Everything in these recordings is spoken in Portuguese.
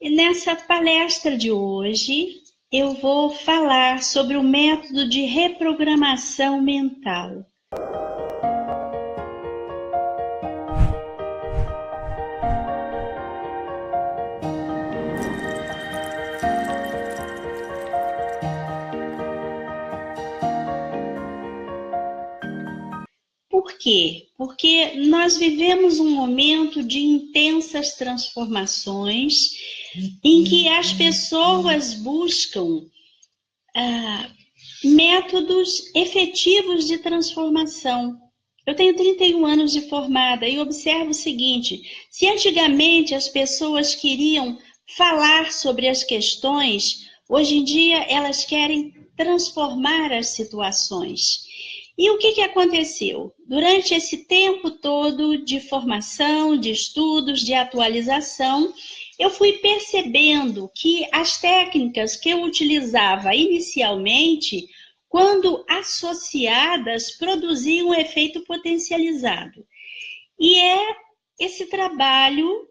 E nessa palestra de hoje, eu vou falar sobre o método de reprogramação mental. Por quê? Porque nós vivemos um momento de intensas transformações em que as pessoas buscam métodos efetivos de transformação. Eu tenho 31 anos de formada e observo o seguinte: se antigamente as pessoas queriam falar sobre as questões, hoje em dia elas querem transformar as situações. E o que aconteceu? Durante esse tempo todo de formação, de estudos, de atualização, eu fui percebendo que as técnicas que eu utilizava inicialmente, quando associadas, produziam um efeito potencializado. E é esse trabalho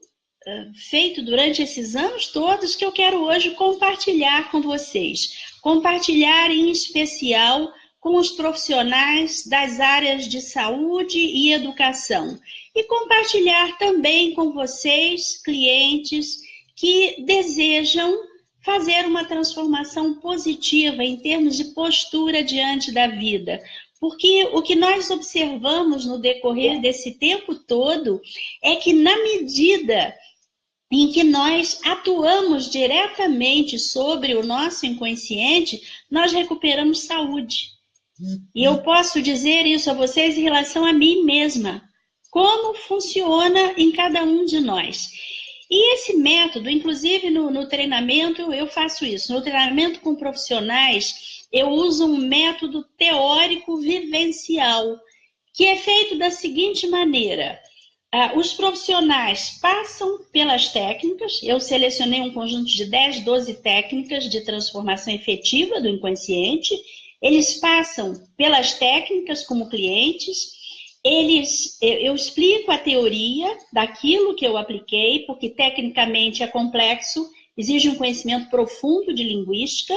feito durante esses anos todos que eu quero hoje compartilhar com vocês. Compartilhar em especial com os profissionais das áreas de saúde e educação. E compartilhar também com vocês, clientes, que desejam fazer uma transformação positiva em termos de postura diante da vida. Porque o que nós observamos no decorrer desse tempo todo é que, na medida em que nós atuamos diretamente sobre o nosso inconsciente, nós recuperamos saúde. E eu posso dizer isso a vocês em relação a mim mesma. Como funciona em cada um de nós. E esse método, inclusive no treinamento, eu faço isso. No treinamento com profissionais, eu uso um método teórico vivencial, que é feito da seguinte maneira. Os profissionais passam pelas técnicas, eu selecionei um conjunto de 10, 12 técnicas de transformação efetiva do inconsciente. Eles passam pelas técnicas como clientes, eu explico a teoria daquilo que eu apliquei, porque tecnicamente é complexo, exige um conhecimento profundo de linguística.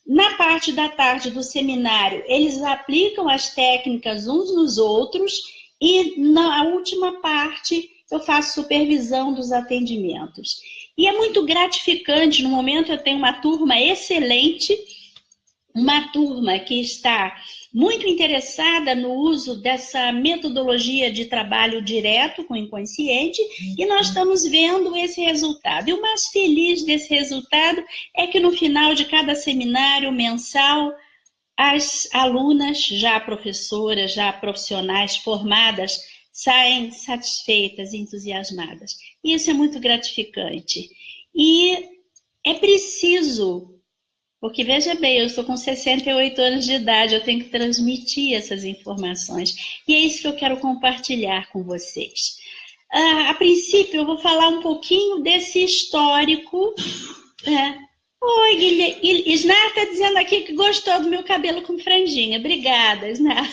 Na parte da tarde do seminário, eles aplicam as técnicas uns nos outros e na última parte eu faço supervisão dos atendimentos. E é muito gratificante, no momento eu tenho uma turma excelente, uma turma que está muito interessada no uso dessa metodologia de trabalho direto com o inconsciente, e nós estamos vendo esse resultado. E o mais feliz desse resultado é que no final de cada seminário mensal, as alunas, já professoras, já profissionais formadas, saem satisfeitas e entusiasmadas. E isso é muito gratificante. E é preciso, porque veja bem, eu estou com 68 anos de idade, eu tenho que transmitir essas informações. E é isso que eu quero compartilhar com vocês. A princípio, eu vou falar um pouquinho desse histórico. Oi, Guilherme. Isnar está dizendo aqui que gostou do meu cabelo com franjinha. Obrigada, Isnar.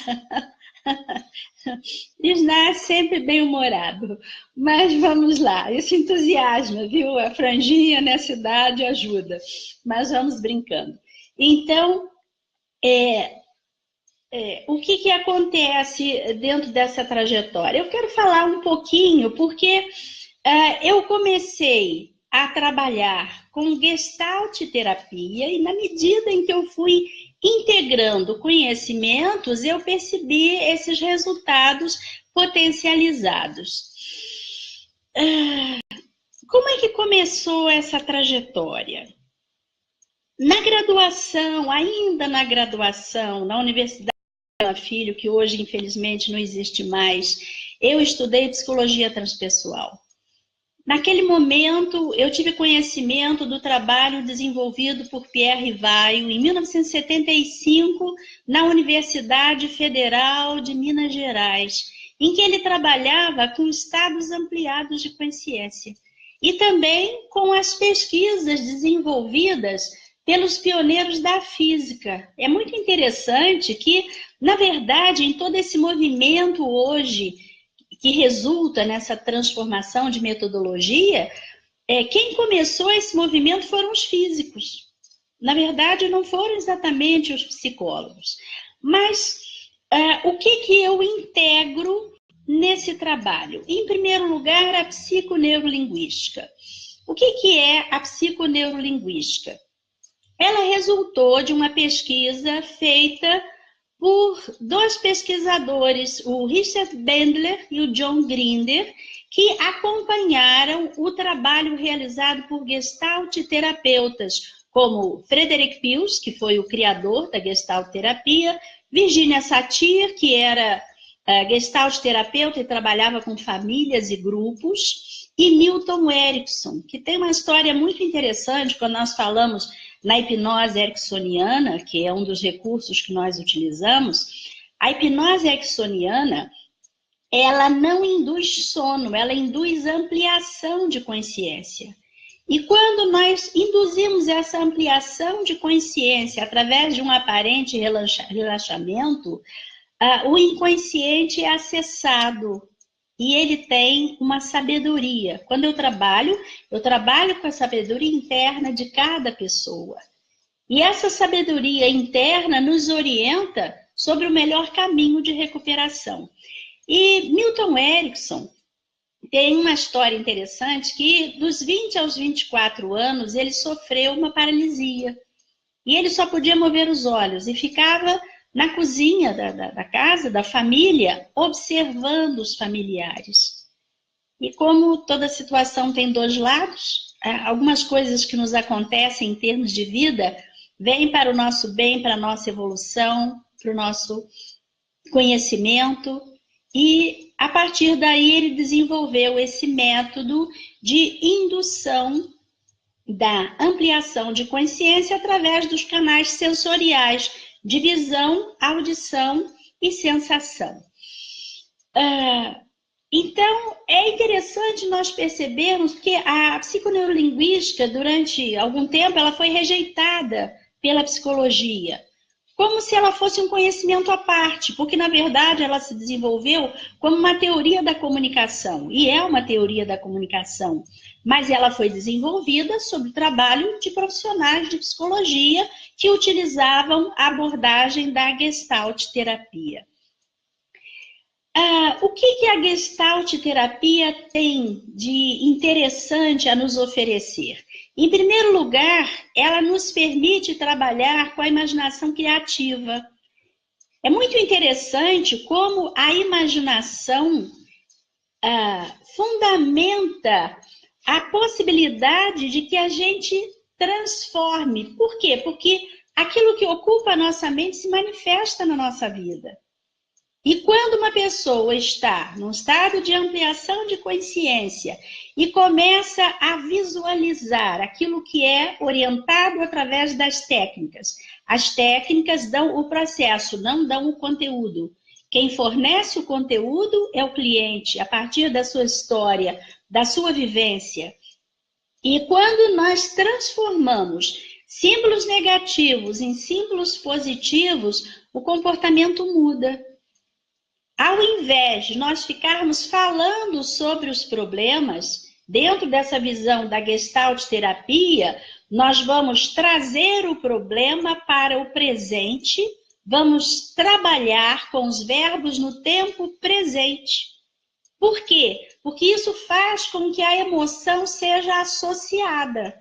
Isnar é sempre bem-humorado. Mas vamos lá, isso entusiasma, viu? A franjinha nessa idade ajuda. Mas vamos brincando. Então, o que acontece dentro dessa trajetória? Eu quero falar um pouquinho, porque eu comecei a trabalhar com Gestalt terapia e na medida em que eu fui integrando conhecimentos, eu percebi esses resultados potencializados. Como é que começou essa trajetória? Na graduação, ainda na graduação, na Universidade Filho, que hoje infelizmente não existe mais, eu estudei psicologia transpessoal. Naquele momento, eu tive conhecimento do trabalho desenvolvido por Pierre Rivaio em 1975 na Universidade Federal de Minas Gerais, em que ele trabalhava com estados ampliados de consciência e também com as pesquisas desenvolvidas pelos pioneiros da física. É muito interessante que, na verdade, em todo esse movimento hoje que resulta nessa transformação de metodologia, quem começou esse movimento foram os físicos. Na verdade, não foram exatamente os psicólogos. Mas o que eu integro nesse trabalho? Em primeiro lugar, a psiconeurolinguística. O que é a psiconeurolinguística? Ela resultou de uma pesquisa feita por dois pesquisadores, o Richard Bandler e o John Grinder, que acompanharam o trabalho realizado por Gestalt terapeutas, como Frederick Pius, que foi o criador da Gestalt terapia, Virginia Satir, que era Gestalt terapeuta e trabalhava com famílias e grupos, e Milton Erickson, que tem uma história muito interessante quando nós falamos na hipnose ericksoniana, que é um dos recursos que nós utilizamos. A hipnose ericksoniana, ela não induz sono, ela induz ampliação de consciência. E quando nós induzimos essa ampliação de consciência através de um aparente relaxamento, o inconsciente é acessado e ele tem uma sabedoria. Quando eu trabalho com a sabedoria interna de cada pessoa. E essa sabedoria interna nos orienta sobre o melhor caminho de recuperação. E Milton Erickson tem uma história interessante que dos 20 aos 24 anos ele sofreu uma paralisia. E ele só podia mover os olhos e ficava na cozinha da casa, da família, observando os familiares. E como toda situação tem dois lados, algumas coisas que nos acontecem em termos de vida vêm para o nosso bem, para a nossa evolução, para o nosso conhecimento. E a partir daí ele desenvolveu esse método de indução da ampliação de consciência através dos canais sensoriais de visão, audição e sensação. Então, é interessante nós percebermos que a psiconeurolinguística, durante algum tempo, ela foi rejeitada pela psicologia, como se ela fosse um conhecimento à parte, porque, na verdade, ela se desenvolveu como uma teoria da comunicação, e é uma teoria da comunicação, mas ela foi desenvolvida sob o trabalho de profissionais de psicologia que utilizavam a abordagem da Gestalt terapia. O que a Gestalt terapia tem de interessante a nos oferecer? Em primeiro lugar, ela nos permite trabalhar com a imaginação criativa. É muito interessante como a imaginação fundamenta a possibilidade de que a gente transforme. Por quê? Porque aquilo que ocupa a nossa mente se manifesta na nossa vida. E quando uma pessoa está num estado de ampliação de consciência e começa a visualizar aquilo que é orientado através das técnicas, as técnicas dão o processo, não dão o conteúdo. Quem fornece o conteúdo é o cliente, a partir da sua história, da sua vivência. E quando nós transformamos símbolos negativos em símbolos positivos, o comportamento muda. Ao invés de nós ficarmos falando sobre os problemas, dentro dessa visão da Gestalt terapia, nós vamos trazer o problema para o presente, vamos trabalhar com os verbos no tempo presente. Por quê? Porque isso faz com que a emoção seja associada.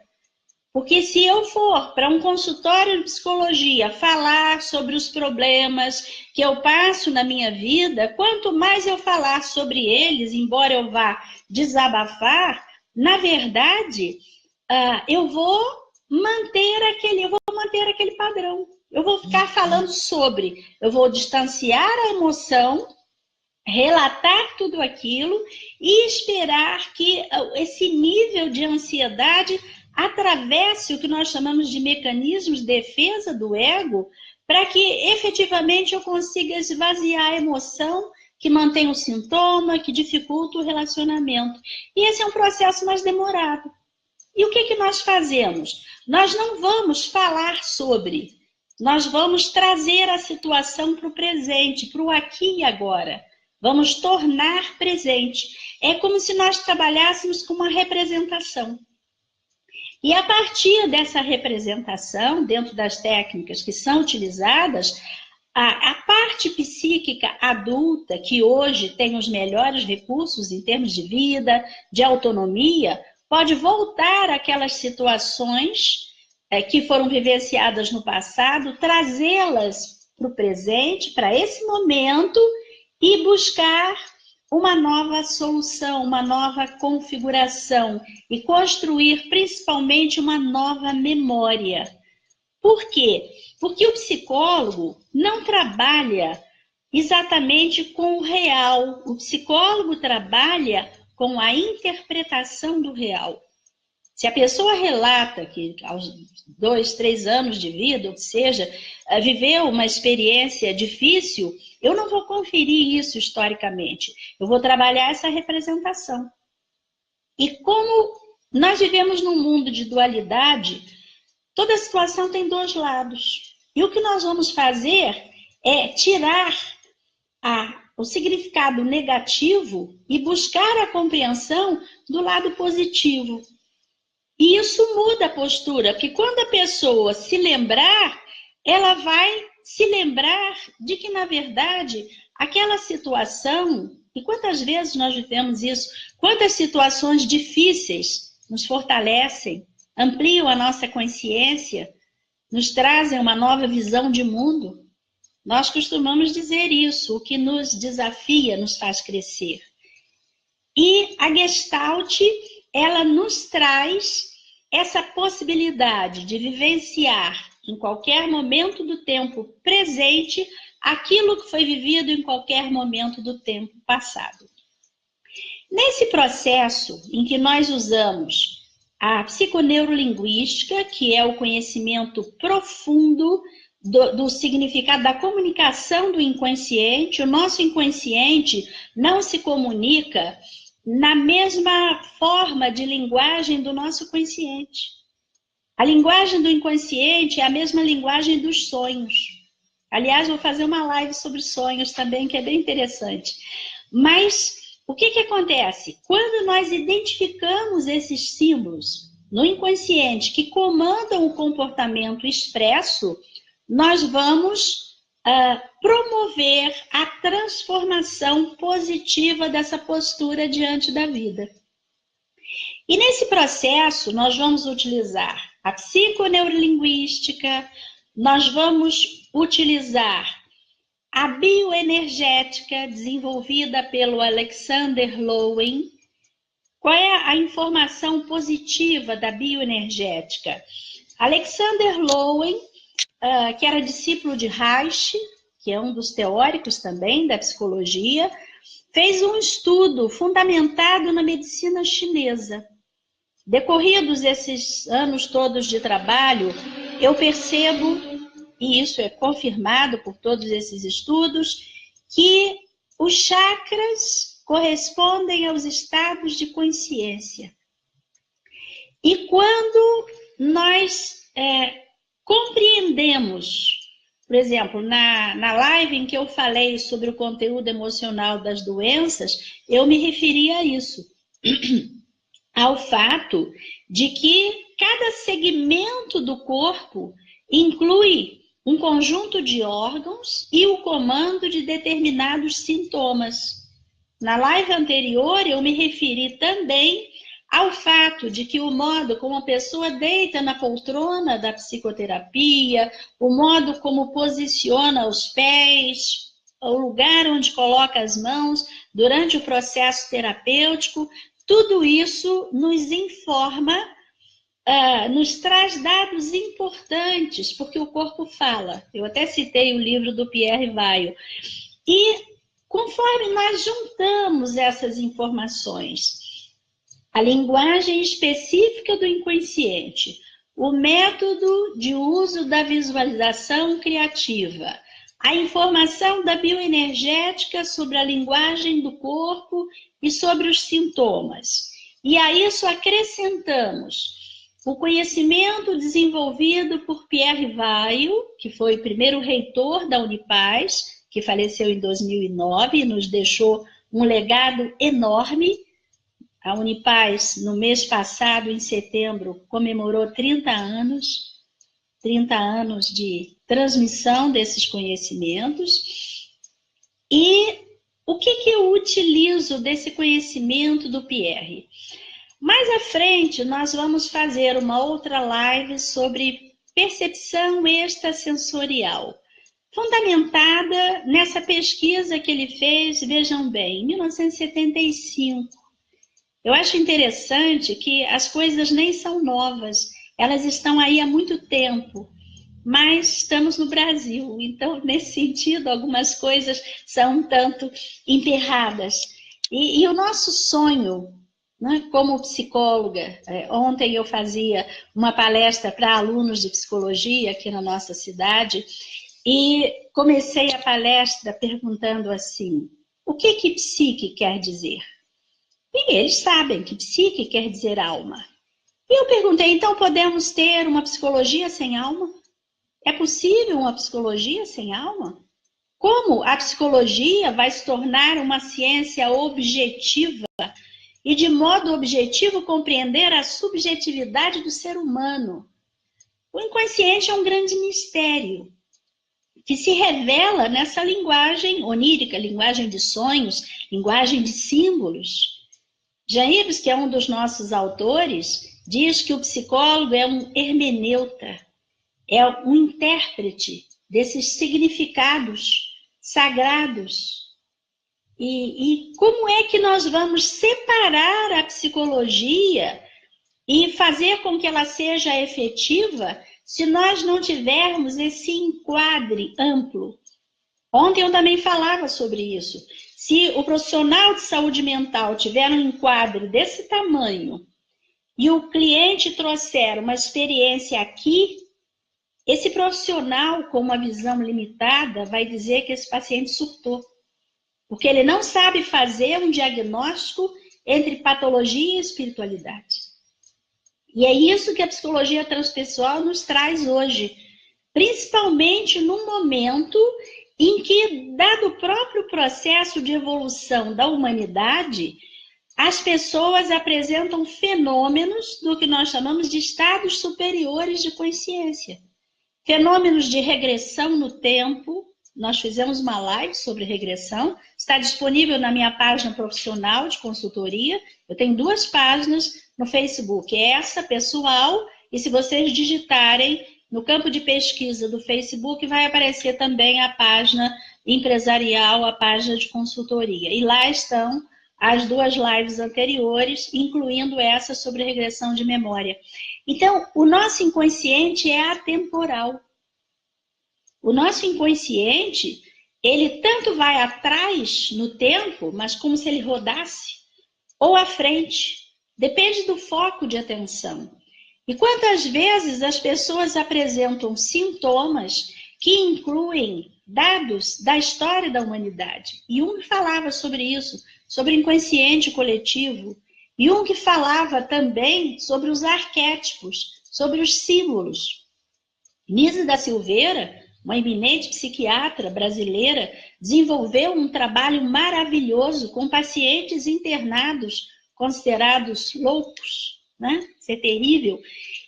Porque se eu for para um consultório de psicologia falar sobre os problemas que eu passo na minha vida, quanto mais eu falar sobre eles, embora eu vá desabafar, na verdade, eu vou manter aquele padrão. Eu vou ficar falando sobre, eu vou distanciar a emoção, relatar tudo aquilo e esperar que esse nível de ansiedade atravesse o que nós chamamos de mecanismos de defesa do ego, para que efetivamente eu consiga esvaziar a emoção que mantém o sintoma, que dificulta o relacionamento. E esse é um processo mais demorado. E o que nós fazemos? Nós não vamos falar sobre, nós vamos trazer a situação para o presente, para o aqui e agora. Vamos tornar presente. É como se nós trabalhássemos com uma representação. E a partir dessa representação, dentro das técnicas que são utilizadas, a parte psíquica adulta, que hoje tem os melhores recursos em termos de vida, de autonomia, pode voltar àquelas situações que foram vivenciadas no passado, trazê-las para o presente, para esse momento, e buscar uma nova solução, uma nova configuração, e construir principalmente uma nova memória. Por quê? Porque o psicólogo não trabalha exatamente com o real. O psicólogo trabalha com a interpretação do real. Se a pessoa relata que aos 2, 3 anos de vida, ou seja, viveu uma experiência difícil, eu não vou conferir isso historicamente. Eu vou trabalhar essa representação. E como nós vivemos num mundo de dualidade, toda situação tem dois lados. E o que nós vamos fazer é tirar o significado negativo e buscar a compreensão do lado positivo. E isso muda a postura, porque quando a pessoa se lembrar, ela vai se lembrar de que, na verdade, aquela situação, e quantas vezes nós vivemos isso, quantas situações difíceis nos fortalecem, ampliam a nossa consciência, nos trazem uma nova visão de mundo. Nós costumamos dizer isso, o que nos desafia nos faz crescer. E a Gestalt, ela nos traz essa possibilidade de vivenciar em qualquer momento do tempo presente aquilo que foi vivido em qualquer momento do tempo passado. Nesse processo em que nós usamos a psiconeurolinguística, que é o conhecimento profundo do significado da comunicação do inconsciente, o nosso inconsciente não se comunica na mesma forma de linguagem do nosso consciente. A linguagem do inconsciente é a mesma linguagem dos sonhos. Aliás, vou fazer uma live sobre sonhos também, que é bem interessante. Mas o que acontece? Quando nós identificamos esses símbolos no inconsciente que comandam o comportamento expresso, nós vamos promover a transformação positiva dessa postura diante da vida. E nesse processo, nós vamos utilizar a psiconeurolinguística, nós vamos utilizar a bioenergética desenvolvida pelo Alexander Lowen. Qual é a informação positiva da bioenergética? Alexander Lowen, que era discípulo de Reich, que é um dos teóricos também da psicologia, fez um estudo fundamentado na medicina chinesa. Decorridos esses anos todos de trabalho, eu percebo, e isso é confirmado por todos esses estudos, que os chakras correspondem aos estados de consciência. E quando nós compreendemos, por exemplo, na live em que eu falei sobre o conteúdo emocional das doenças, eu me referi a isso, ao fato de que cada segmento do corpo inclui um conjunto de órgãos e o comando de determinados sintomas. Na live anterior, eu me referi também ao fato de que o modo como a pessoa deita na poltrona da psicoterapia, o modo como posiciona os pés, o lugar onde coloca as mãos durante o processo terapêutico, tudo isso nos informa, nos traz dados importantes, porque o corpo fala. Eu até citei o livro do Pierre Weil. E conforme nós juntamos essas informações, a linguagem específica do inconsciente, o método de uso da visualização criativa, a informação da bioenergética sobre a linguagem do corpo e sobre os sintomas. E a isso acrescentamos o conhecimento desenvolvido por Pierre Weil, que foi o primeiro reitor da Unipaz, que faleceu em 2009 e nos deixou um legado enorme. A Unipaz, no mês passado, em setembro, comemorou 30 anos de transmissão desses conhecimentos. E o que eu utilizo desse conhecimento do Pierre? Mais à frente, nós vamos fazer uma outra live sobre percepção extrasensorial, fundamentada nessa pesquisa que ele fez, vejam bem, em 1975. Eu acho interessante que as coisas nem são novas, elas estão aí há muito tempo, mas estamos no Brasil, então, nesse sentido, algumas coisas são um tanto emperradas. E o nosso sonho, né, como psicóloga, ontem eu fazia uma palestra para alunos de psicologia aqui na nossa cidade, e comecei a palestra perguntando assim, o que psique quer dizer? E eles sabem que psique quer dizer alma. E eu perguntei, então podemos ter uma psicologia sem alma? É possível uma psicologia sem alma? Como a psicologia vai se tornar uma ciência objetiva e de modo objetivo compreender a subjetividade do ser humano? O inconsciente é um grande mistério que se revela nessa linguagem onírica, linguagem de sonhos, linguagem de símbolos. Jean Yves, que é um dos nossos autores, diz que o psicólogo é um hermeneuta, é um intérprete desses significados sagrados. E como é que nós vamos separar a psicologia e fazer com que ela seja efetiva se nós não tivermos esse enquadre amplo? Ontem eu também falava sobre isso. Se o profissional de saúde mental tiver um enquadro desse tamanho e o cliente trouxer uma experiência aqui, esse profissional com uma visão limitada vai dizer que esse paciente surtou, porque ele não sabe fazer um diagnóstico entre patologia e espiritualidade. E é isso que a psicologia transpessoal nos traz hoje, principalmente num momento em que, dado o próprio processo de evolução da humanidade, as pessoas apresentam fenômenos do que nós chamamos de estados superiores de consciência. Fenômenos de regressão no tempo. Nós fizemos uma live sobre regressão, está disponível na minha página profissional de consultoria. Eu tenho 2 páginas no Facebook, essa pessoal, e se vocês digitarem no campo de pesquisa do Facebook, vai aparecer também a página empresarial, a página de consultoria. E lá estão as 2 lives anteriores, incluindo essa sobre regressão de memória. Então, o nosso inconsciente é atemporal. O nosso inconsciente, ele tanto vai atrás no tempo, mas como se ele rodasse, ou à frente. Depende do foco de atenção. E quantas vezes as pessoas apresentam sintomas que incluem dados da história da humanidade? E um que falava sobre isso, sobre o inconsciente coletivo, e um que falava também sobre os arquétipos, sobre os símbolos. Nise da Silveira, uma eminente psiquiatra brasileira, desenvolveu um trabalho maravilhoso com pacientes internados considerados loucos, né? Isso é terrível.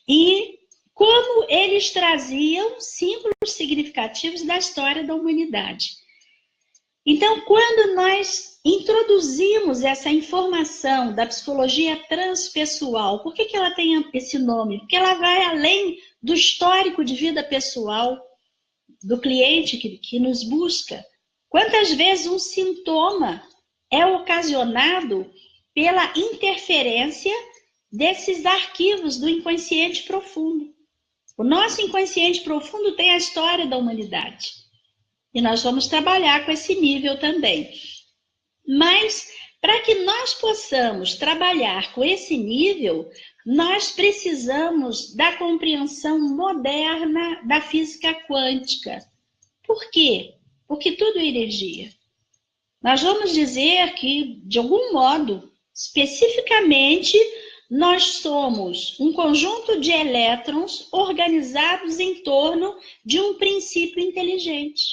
E como eles traziam símbolos significativos da história da humanidade. Então, quando nós introduzimos essa informação da psicologia transpessoal, por que ela tem esse nome? Porque ela vai além do histórico de vida pessoal do cliente que nos busca. Quantas vezes um sintoma é ocasionado pela interferência desses arquivos do inconsciente profundo? O nosso inconsciente profundo tem a história da humanidade. E nós vamos trabalhar com esse nível também. Mas, para que nós possamos trabalhar com esse nível, nós precisamos da compreensão moderna da física quântica. Por quê? Porque tudo é energia. Nós vamos dizer que, de algum modo, especificamente, nós somos um conjunto de elétrons organizados em torno de um princípio inteligente.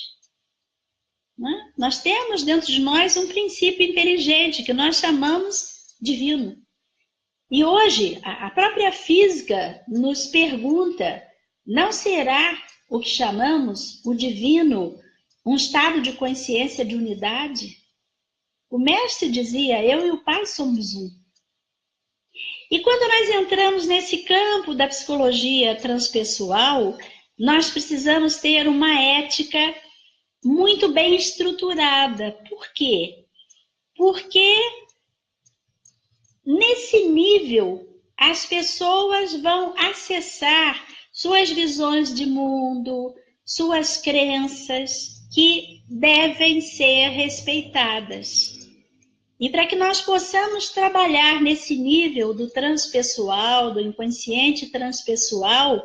Nós temos dentro de nós um princípio inteligente que nós chamamos divino. E hoje, a própria física nos pergunta, não será o que chamamos o divino um estado de consciência de unidade? O mestre dizia, eu e o Pai somos um. E quando nós entramos nesse campo da psicologia transpessoal, nós precisamos ter uma ética muito bem estruturada. Por quê? Porque nesse nível as pessoas vão acessar suas visões de mundo, suas crenças, que devem ser respeitadas. E para que nós possamos trabalhar nesse nível do transpessoal, do inconsciente transpessoal,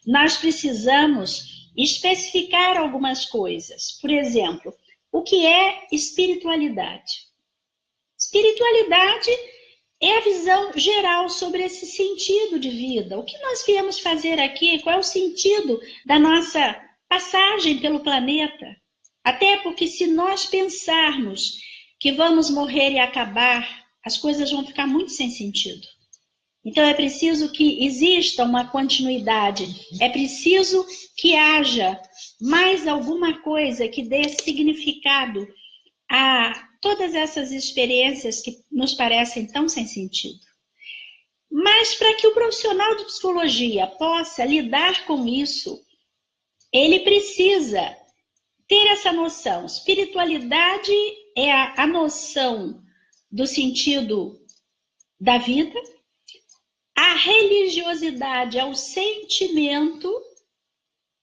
nós precisamos especificar algumas coisas. Por exemplo, o que é espiritualidade? Espiritualidade é a visão geral sobre esse sentido de vida. O que nós viemos fazer aqui? Qual é o sentido da nossa passagem pelo planeta? Até porque se nós pensarmos que vamos morrer e acabar, as coisas vão ficar muito sem sentido. Então é preciso que exista uma continuidade, é preciso que haja mais alguma coisa que dê significado a todas essas experiências que nos parecem tão sem sentido. Mas para que o profissional de psicologia possa lidar com isso, ele precisa ter essa noção. Espiritualidade é a noção do sentido da vida. A religiosidade é o sentimento.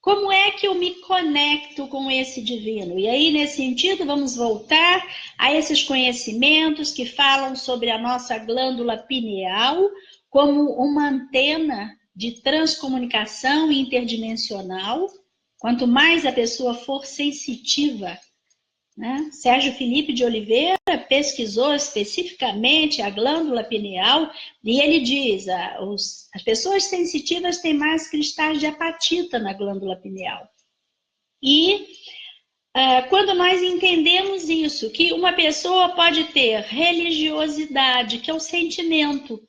Como é que eu me conecto com esse divino? E aí, nesse sentido, vamos voltar a esses conhecimentos que falam sobre a nossa glândula pineal como uma antena de transcomunicação interdimensional. Quanto mais a pessoa for sensitiva, né? Sérgio Felipe de Oliveira pesquisou especificamente a glândula pineal e ele diz as pessoas sensitivas têm mais cristais de apatita na glândula pineal. E quando nós entendemos isso, que uma pessoa pode ter religiosidade, que é o sentimento,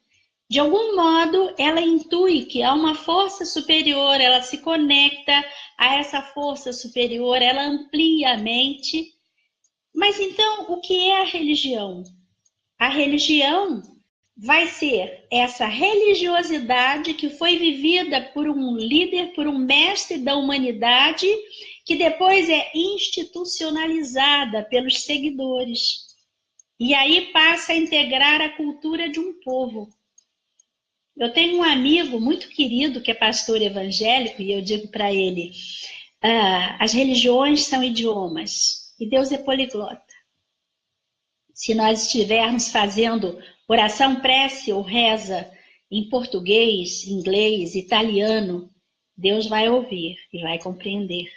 de algum modo ela intui que há uma força superior, ela se conecta a essa força superior, ela amplia a mente. Mas então, o que é a religião? A religião vai ser essa religiosidade que foi vivida por um líder, por um mestre da humanidade, que depois é institucionalizada pelos seguidores. E aí passa a integrar a cultura de um povo. Eu tenho um amigo muito querido que é pastor evangélico e eu digo para ele, as religiões são idiomas. E Deus é poliglota. Se nós estivermos fazendo oração, prece ou reza em português, inglês, italiano, Deus vai ouvir e vai compreender.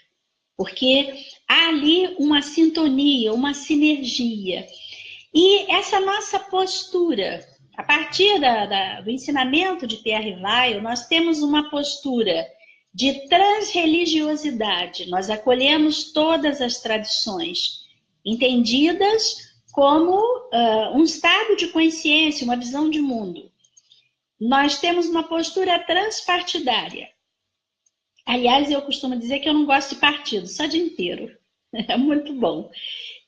Porque há ali uma sintonia, uma sinergia. E essa nossa postura, a partir do ensinamento de Pierre Weil, nós temos uma postura de transreligiosidade. Nós acolhemos todas as tradições, entendidas como um estado de consciência, uma visão de mundo. Nós temos uma postura transpartidária. Aliás, eu costumo dizer que eu não gosto de partido, só de inteiro. É muito bom.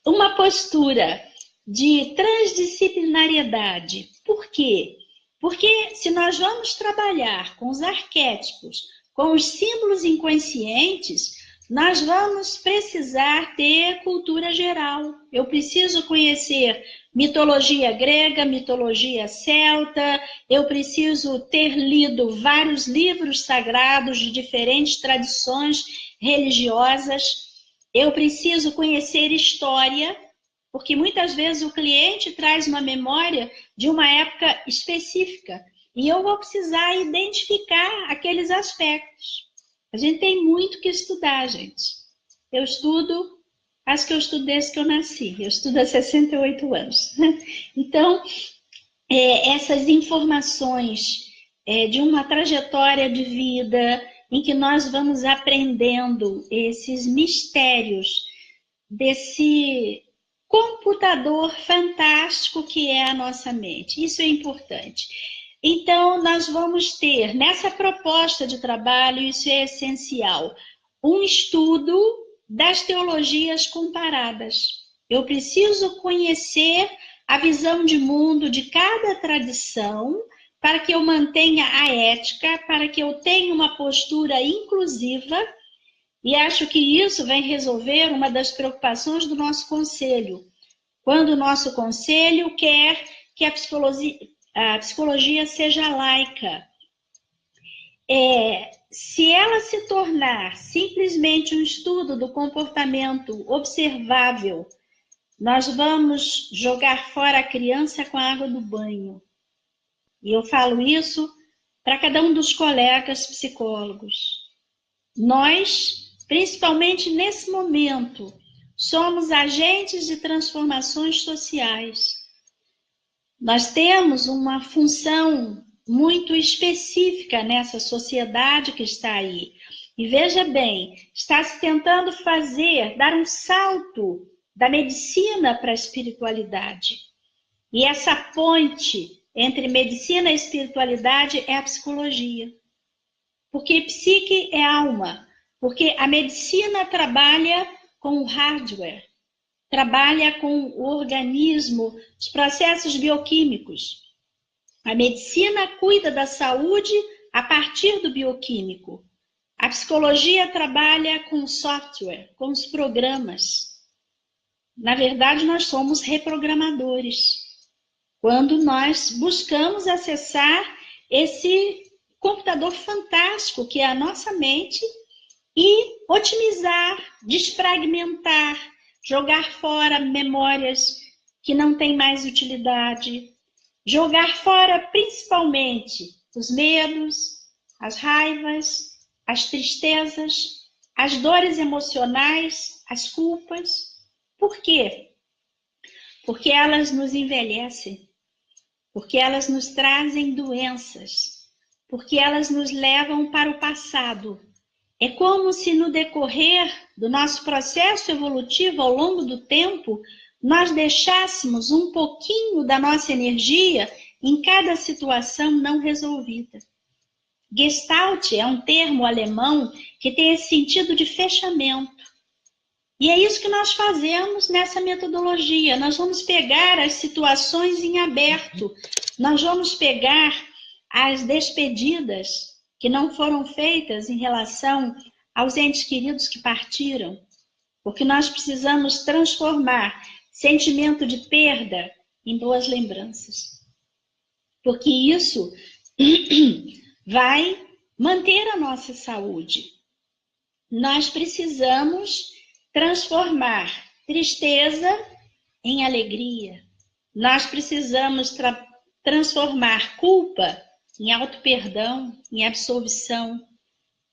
Uma postura de transdisciplinariedade. Por quê? Porque se nós vamos trabalhar com os arquétipos, com os símbolos inconscientes, nós vamos precisar ter cultura geral. Eu preciso conhecer mitologia grega, mitologia celta, eu preciso ter lido vários livros sagrados de diferentes tradições religiosas, eu preciso conhecer história, porque muitas vezes o cliente traz uma memória de uma época específica e eu vou precisar identificar aqueles aspectos. A gente tem muito que estudar, gente. Eu estudo, acho que eu estudo desde que eu nasci. Eu estudo há 68 anos. Então, essas informações de uma trajetória de vida em que nós vamos aprendendo esses mistérios desse computador fantástico que é a nossa mente. Isso é importante. Então, nós vamos ter, nessa proposta de trabalho, isso é essencial, um estudo das teologias comparadas. Eu preciso conhecer a visão de mundo de cada tradição para que eu mantenha a ética, para que eu tenha uma postura inclusiva, e acho que isso vai resolver uma das preocupações do nosso conselho. Quando o nosso conselho quer que a psicologia seja laica. Se ela se tornar simplesmente um estudo do comportamento observável, nós vamos jogar fora a criança com a água do banho. E eu falo isso para cada um dos colegas psicólogos. Nós, principalmente nesse momento, somos agentes de transformações sociais. Nós temos uma função muito específica nessa sociedade que está aí. E veja bem, está se tentando dar um salto da medicina para a espiritualidade. E essa ponte entre medicina e espiritualidade é a psicologia. Porque psique é alma. Porque a medicina trabalha com o hardware, trabalha com o organismo, os processos bioquímicos. A medicina cuida da saúde a partir do bioquímico. A psicologia trabalha com o software, com os programas. Na verdade, nós somos reprogramadores. Quando nós buscamos acessar esse computador fantástico que é a nossa mente e otimizar, desfragmentar, jogar fora memórias que não têm mais utilidade, jogar fora principalmente os medos, as raivas, as tristezas, as dores emocionais, as culpas. Por quê? Porque elas nos envelhecem, porque elas nos trazem doenças, porque elas nos levam para o passado. É como se no decorrer do nosso processo evolutivo ao longo do tempo, nós deixássemos um pouquinho da nossa energia em cada situação não resolvida. Gestalt é um termo alemão que tem esse sentido de fechamento. E é isso que nós fazemos nessa metodologia. Nós vamos pegar as situações em aberto, nós vamos pegar as despedidas que não foram feitas em relação aos entes queridos que partiram, porque nós precisamos transformar sentimento de perda em boas lembranças. Porque isso vai manter a nossa saúde. Nós precisamos transformar tristeza em alegria. Nós precisamos transformar culpa em auto-perdão, em absolvição.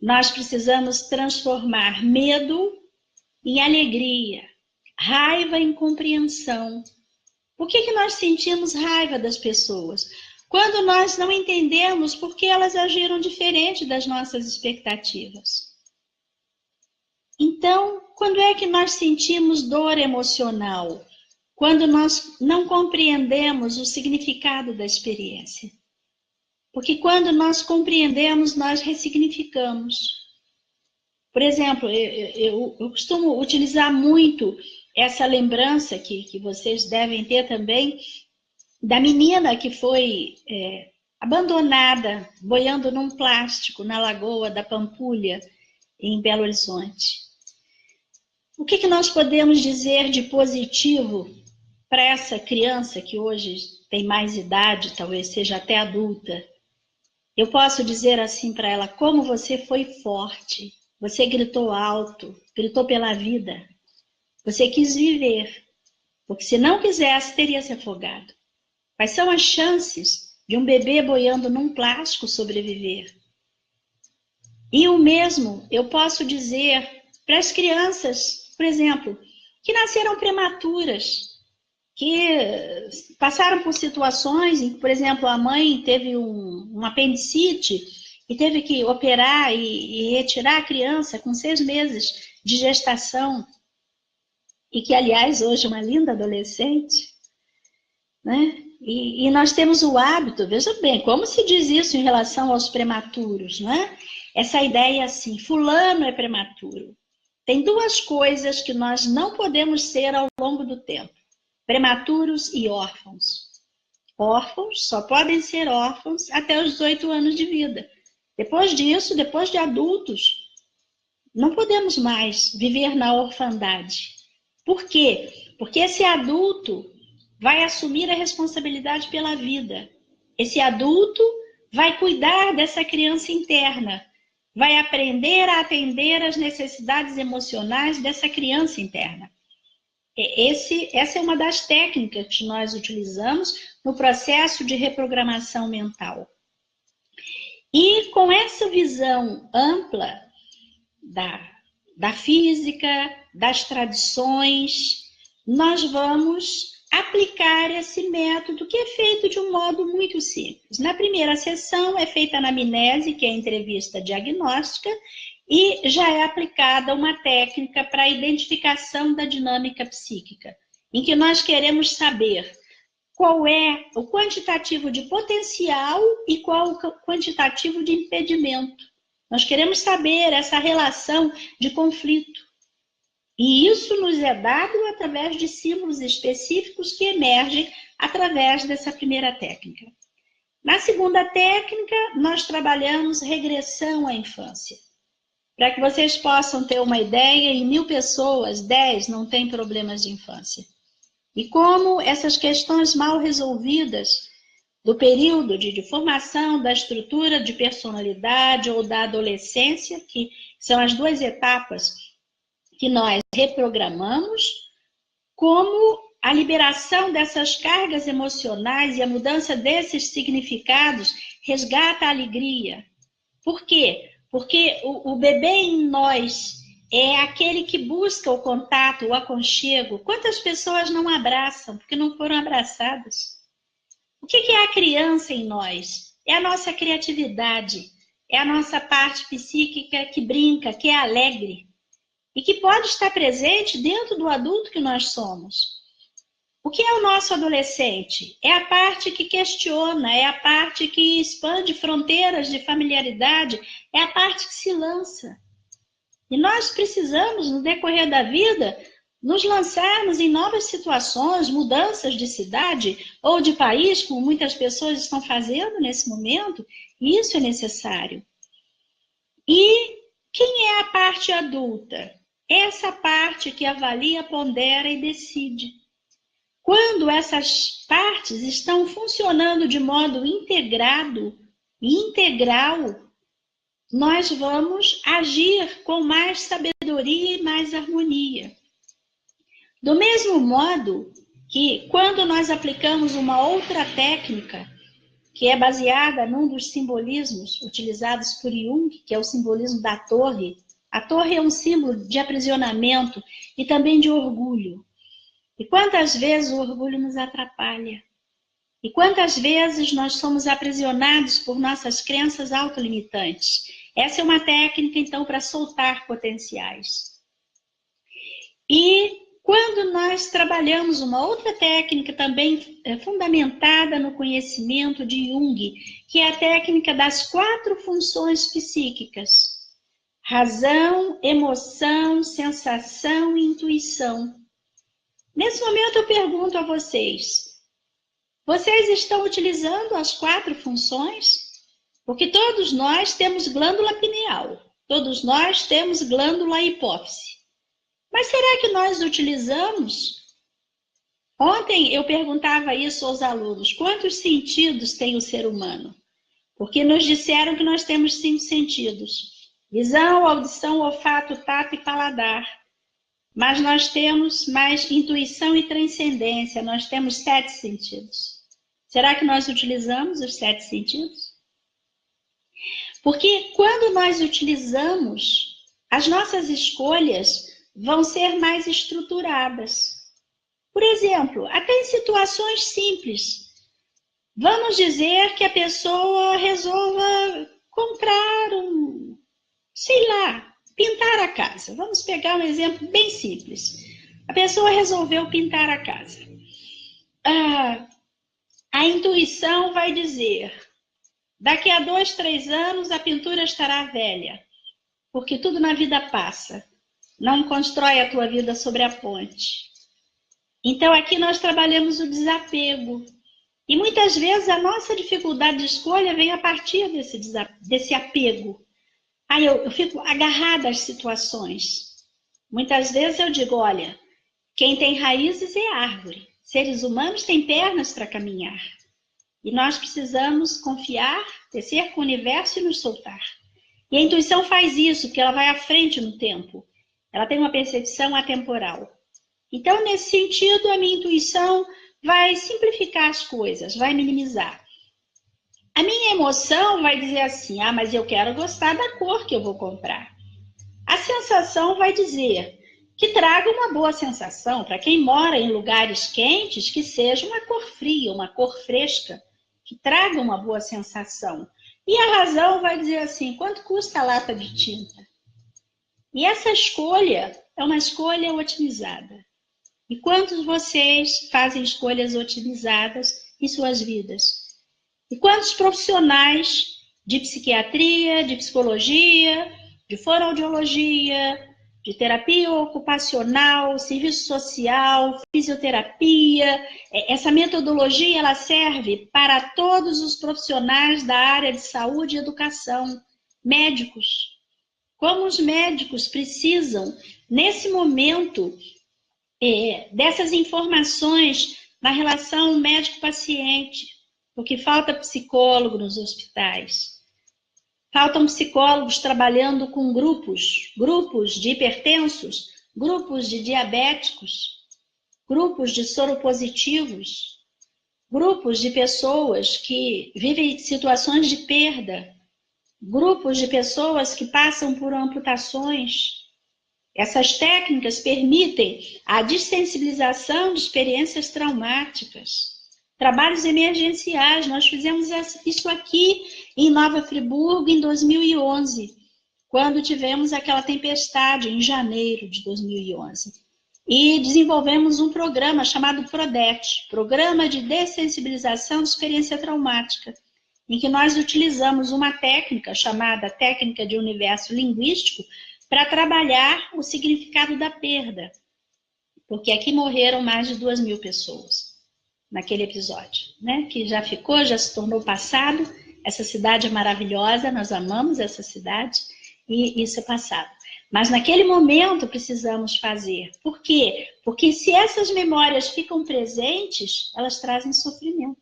Nós precisamos transformar medo em alegria, raiva em compreensão. Por que nós sentimos raiva das pessoas? Quando nós não entendemos por que elas agiram diferente das nossas expectativas. Então, quando é que nós sentimos dor emocional? Quando nós não compreendemos o significado da experiência. Porque quando nós compreendemos, nós ressignificamos. Por exemplo, eu costumo utilizar muito essa lembrança que vocês devem ter também, da menina que foi abandonada, boiando num plástico na Lagoa da Pampulha, em Belo Horizonte. O que nós podemos dizer de positivo para essa criança que hoje tem mais idade, talvez seja até adulta? Eu posso dizer assim para ela: como você foi forte, você gritou alto, gritou pela vida, você quis viver, porque se não quisesse, teria se afogado. Quais são as chances de um bebê boiando num plástico sobreviver? E o mesmo eu posso dizer para as crianças, por exemplo, que nasceram prematuras, que passaram por situações em que, por exemplo, a mãe teve um apendicite e teve que operar e retirar a criança com 6 meses de gestação, e que, aliás, hoje é uma linda adolescente, né? E nós temos o hábito, veja bem, como se diz isso em relação aos prematuros, não é? Essa ideia assim, fulano é prematuro. Tem duas coisas que nós não podemos ser ao longo do tempo: prematuros e órfãos. Órfãos só podem ser órfãos até os 18 anos de vida. Depois disso, depois de adultos, não podemos mais viver na orfandade. Por quê? Porque esse adulto vai assumir a responsabilidade pela vida. Esse adulto vai cuidar dessa criança interna, vai aprender a atender às necessidades emocionais dessa criança interna. Essa é uma das técnicas que nós utilizamos no processo de reprogramação mental. E com essa visão ampla da física, das tradições, nós vamos aplicar esse método, que é feito de um modo muito simples. Na primeira sessão é feita a anamnese, que é a entrevista diagnóstica, e já é aplicada uma técnica para a identificação da dinâmica psíquica, em que nós queremos saber qual é o quantitativo de potencial e qual o quantitativo de impedimento. Nós queremos saber essa relação de conflito. E isso nos é dado através de símbolos específicos que emergem através dessa primeira técnica. Na segunda técnica, nós trabalhamos regressão à infância. Para que vocês possam ter uma ideia, em 1000 pessoas, 10 não têm problemas de infância. E como essas questões mal resolvidas do período de formação da estrutura de personalidade ou da adolescência, que são as duas etapas que nós reprogramamos, como a liberação dessas cargas emocionais e a mudança desses significados resgata a alegria. Por quê? Porque o bebê em nós é aquele que busca o contato, o aconchego. Quantas pessoas não abraçam porque não foram abraçadas? O que é a criança em nós? É a nossa criatividade, é a nossa parte psíquica que brinca, que é alegre e que pode estar presente dentro do adulto que nós somos. O que é o nosso adolescente? É a parte que questiona, é a parte que expande fronteiras de familiaridade, é a parte que se lança. E nós precisamos, no decorrer da vida, nos lançarmos em novas situações, mudanças de cidade ou de país, como muitas pessoas estão fazendo nesse momento, e isso é necessário. E quem é a parte adulta? Essa parte que avalia, pondera e decide. Quando essas partes estão funcionando de modo integrado e integral, nós vamos agir com mais sabedoria e mais harmonia. Do mesmo modo que, quando nós aplicamos uma outra técnica, que é baseada num dos simbolismos utilizados por Jung, que é o simbolismo da torre. A torre é um símbolo de aprisionamento e também de orgulho. E quantas vezes o orgulho nos atrapalha? E quantas vezes nós somos aprisionados por nossas crenças autolimitantes? Essa é uma técnica, então, para soltar potenciais. E quando nós trabalhamos uma outra técnica também fundamentada no conhecimento de Jung, que é a técnica das 4 funções psíquicas: razão, emoção, sensação e intuição. Nesse momento eu pergunto a vocês estão utilizando as 4 funções? Porque todos nós temos glândula pineal, todos nós temos glândula hipófise. Mas será que nós utilizamos? Ontem eu perguntava isso aos alunos: quantos sentidos tem o ser humano? Porque nos disseram que nós temos 5 sentidos: visão, audição, olfato, tato e paladar. Mas nós temos mais intuição e transcendência, nós temos 7 sentidos. Será que nós utilizamos os 7 sentidos? Porque quando nós utilizamos, as nossas escolhas vão ser mais estruturadas. Por exemplo, até em situações simples. Vamos dizer que a pessoa resolva comprar pintar a casa. Vamos pegar um exemplo bem simples. A pessoa resolveu pintar a casa. A intuição vai dizer, daqui a 2, 3 anos a pintura estará velha, porque tudo na vida passa. Não constrói a tua vida sobre a ponte. Então aqui nós trabalhamos o desapego. E muitas vezes a nossa dificuldade de escolha vem a partir desse apego. Aí eu fico agarrada às situações. Muitas vezes eu digo, olha, quem tem raízes é árvore. Seres humanos têm pernas para caminhar. E nós precisamos confiar, descer com o universo e nos soltar. E a intuição faz isso, porque ela vai à frente no tempo. Ela tem uma percepção atemporal. Então, nesse sentido, a minha intuição vai simplificar as coisas, vai minimizar. A minha emoção vai dizer assim, mas eu quero gostar da cor que eu vou comprar. A sensação vai dizer que traga uma boa sensação para quem mora em lugares quentes, que seja uma cor fria, uma cor fresca, que traga uma boa sensação. E a razão vai dizer assim, quanto custa a lata de tinta? E essa escolha é uma escolha otimizada. E quantos vocês fazem escolhas otimizadas em suas vidas? E quantos profissionais de psiquiatria, de psicologia, de fonoaudiologia, de terapia ocupacional, serviço social, fisioterapia, essa metodologia ela serve para todos os profissionais da área de saúde e educação, médicos. Como os médicos precisam, nesse momento, dessas informações na relação médico-paciente, porque falta psicólogo nos hospitais. Faltam psicólogos trabalhando com grupos de hipertensos, grupos de diabéticos, grupos de soropositivos, grupos de pessoas que vivem situações de perda, grupos de pessoas que passam por amputações. Essas técnicas permitem a dessensibilização de experiências traumáticas, trabalhos emergenciais. Nós fizemos isso aqui em Nova Friburgo em 2011, quando tivemos aquela tempestade em janeiro de 2011. E desenvolvemos um programa chamado PRODET, Programa de Dessensibilização de Experiência Traumática, em que nós utilizamos uma técnica chamada técnica de universo linguístico para trabalhar o significado da perda, porque aqui morreram mais de 2.000 pessoas naquele episódio, né? Que já ficou, já se tornou passado. Essa cidade é maravilhosa, nós amamos essa cidade e isso é passado. Mas naquele momento precisamos fazer. Por quê? Porque se essas memórias ficam presentes, elas trazem sofrimento.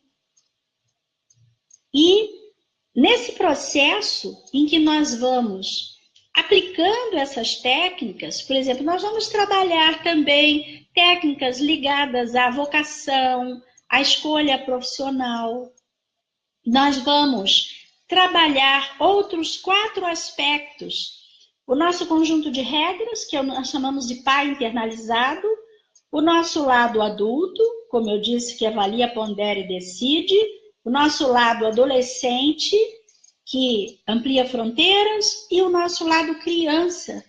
E nesse processo em que nós vamos aplicando essas técnicas, por exemplo, nós vamos trabalhar também técnicas ligadas à vocação, à escolha profissional. Nós vamos trabalhar outros 4 aspectos. O nosso conjunto de regras, que nós chamamos de pai internalizado, o nosso lado adulto, como eu disse, que avalia, pondera e decide, o nosso lado adolescente, que amplia fronteiras, e o nosso lado criança.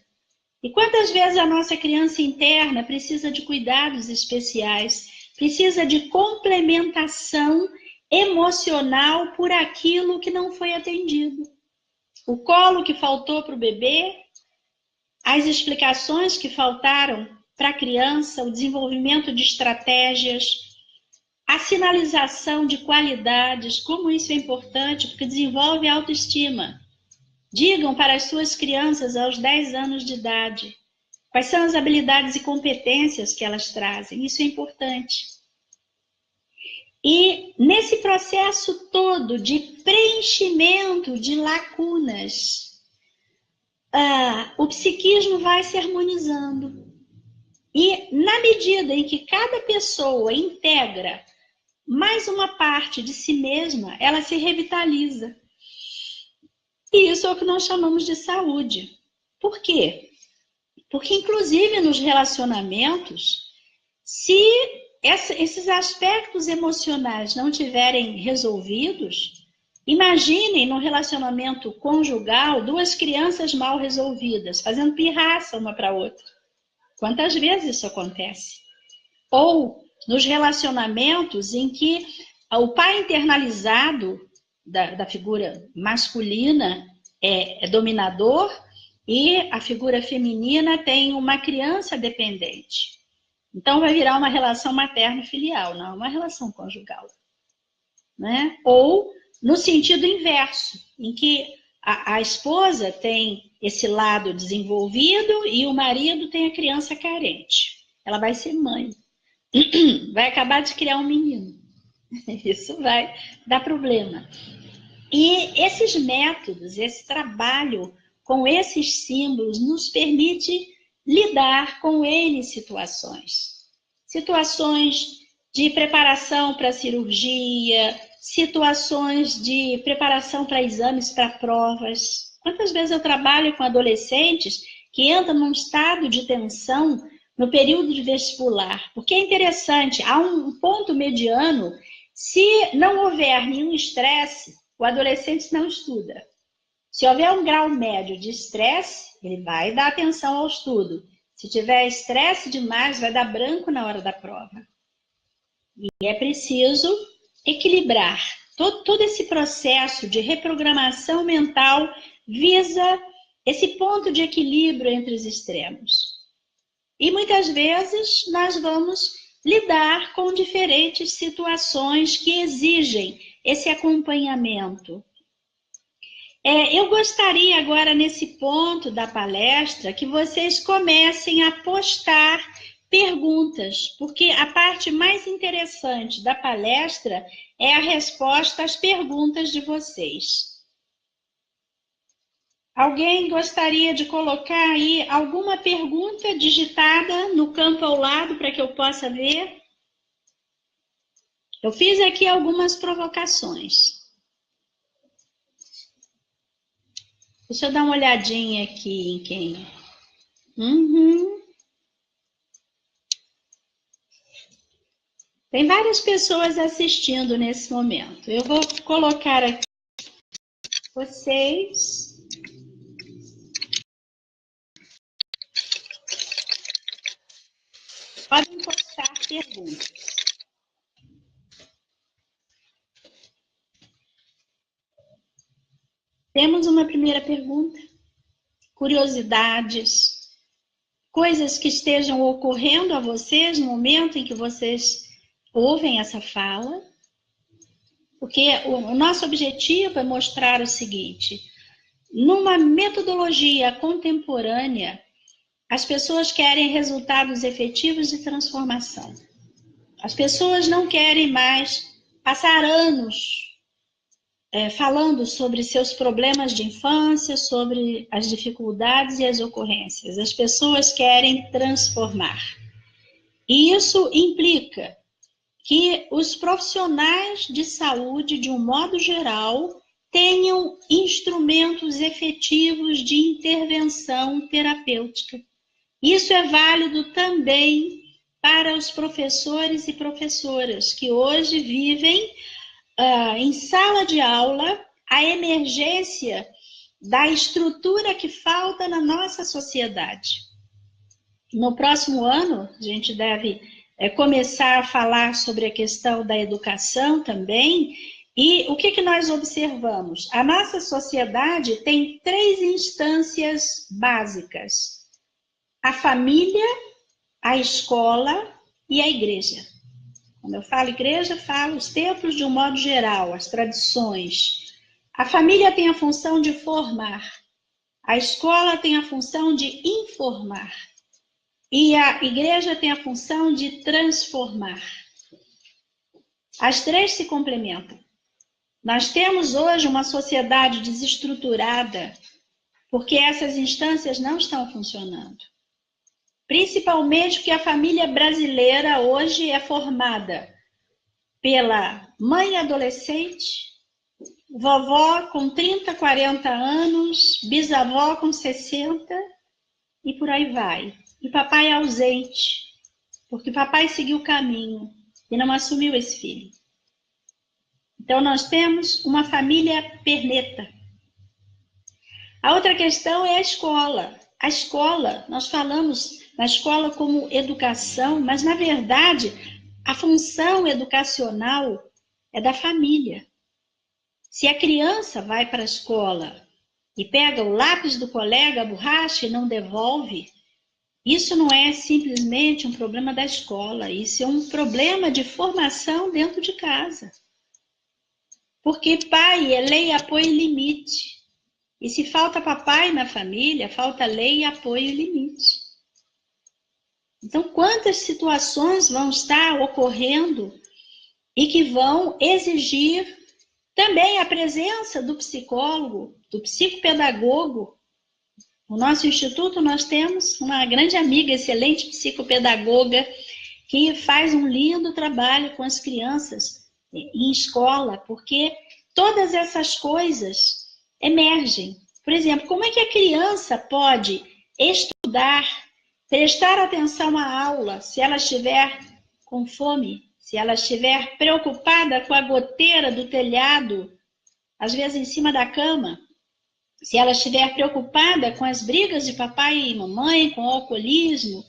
E quantas vezes a nossa criança interna precisa de cuidados especiais, precisa de complementação emocional por aquilo que não foi atendido. O colo que faltou para o bebê, as explicações que faltaram para a criança, o desenvolvimento de estratégias, a sinalização de qualidades, como isso é importante, porque desenvolve a autoestima. Digam para as suas crianças aos 10 anos de idade quais são as habilidades e competências que elas trazem. Isso é importante. E nesse processo todo de preenchimento de lacunas, o psiquismo vai se harmonizando. E na medida em que cada pessoa integra mais uma parte de si mesma, ela se revitaliza. E isso é o que nós chamamos de saúde. Por quê? Porque, inclusive, nos relacionamentos, se esses aspectos emocionais não tiverem resolvidos, imaginem no relacionamento conjugal 2 crianças mal resolvidas, fazendo pirraça uma para a outra. Quantas vezes isso acontece? Ou nos relacionamentos em que O pai internalizado da figura masculina é dominador e a figura feminina tem uma criança dependente. Então vai virar uma relação materno-filial, não uma relação conjugal, né? Ou no sentido inverso, em que a esposa tem esse lado desenvolvido e o marido tem a criança carente. Ela vai ser mãe, vai acabar de criar um menino. Isso vai dar problema. E esses métodos, esse trabalho com esses símbolos nos permite lidar com N situações. Situações de preparação para cirurgia, situações de preparação para exames, para provas. Quantas vezes eu trabalho com adolescentes que entram num estado de tensão no período de vestibular? Porque é interessante, há um ponto mediano. Se não houver nenhum estresse, o adolescente não estuda. Se houver um grau médio de estresse, ele vai dar atenção ao estudo. Se tiver estresse demais, vai dar branco na hora da prova. E é preciso equilibrar. Todo esse processo de reprogramação mental visa esse ponto de equilíbrio entre os extremos. E muitas vezes nós vamos lidar com diferentes situações que exigem esse acompanhamento. Eu gostaria agora, nesse ponto da palestra, que vocês comecem a postar perguntas, porque a parte mais interessante da palestra é a resposta às perguntas de vocês. Alguém gostaria de colocar aí alguma pergunta digitada no campo ao lado para que eu possa ver? Eu fiz aqui algumas provocações. Deixa eu dar uma olhadinha aqui em quem... Tem várias pessoas assistindo nesse momento. Eu vou colocar aqui vocês... Podem postar perguntas. Temos uma primeira pergunta. Curiosidades, coisas que estejam ocorrendo a vocês no momento em que vocês ouvem essa fala. Porque o nosso objetivo é mostrar o seguinte: numa metodologia contemporânea, as pessoas querem resultados efetivos de transformação. As pessoas não querem mais passar anos falando sobre seus problemas de infância, sobre as dificuldades e as ocorrências. As pessoas querem transformar. E isso implica que os profissionais de saúde, de um modo geral, tenham instrumentos efetivos de intervenção terapêutica. Isso é válido também para os professores e professoras que hoje vivem em sala de aula a emergência da estrutura que falta na nossa sociedade. No próximo ano, a gente deve começar a falar sobre a questão da educação também. E o que nós observamos? A nossa sociedade tem 3 instâncias básicas: a família, a escola e a igreja. Quando eu falo igreja, falo os templos de um modo geral, as tradições. A família tem a função de formar, a escola tem a função de informar e a igreja tem a função de transformar. As 3 se complementam. Nós temos hoje uma sociedade desestruturada porque essas instâncias não estão funcionando. Principalmente porque a família brasileira hoje é formada pela mãe adolescente, vovó com 30, 40 anos, bisavó com 60 e por aí vai. E papai ausente, porque papai seguiu o caminho e não assumiu esse filho. Então nós temos uma família perneta. A outra questão é a escola. A escola, nós falamos na escola como educação, mas na verdade a função educacional é da família. Se a criança vai para a escola e pega o lápis do colega, a borracha, e não devolve, isso não é simplesmente um problema da escola, isso é um problema de formação dentro de casa. Porque pai é lei, apoio e limite. E se falta papai na família, falta lei, apoio e limite. Então, quantas situações vão estar ocorrendo e que vão exigir também a presença do psicólogo, do psicopedagogo. No nosso instituto nós temos uma grande amiga, excelente psicopedagoga, que faz um lindo trabalho com as crianças em escola, porque todas essas coisas emergem. Por exemplo, como é que a criança pode estudar, prestar atenção à aula, se ela estiver com fome, se ela estiver preocupada com a goteira do telhado, às vezes em cima da cama, se ela estiver preocupada com as brigas de papai e mamãe, com o alcoolismo,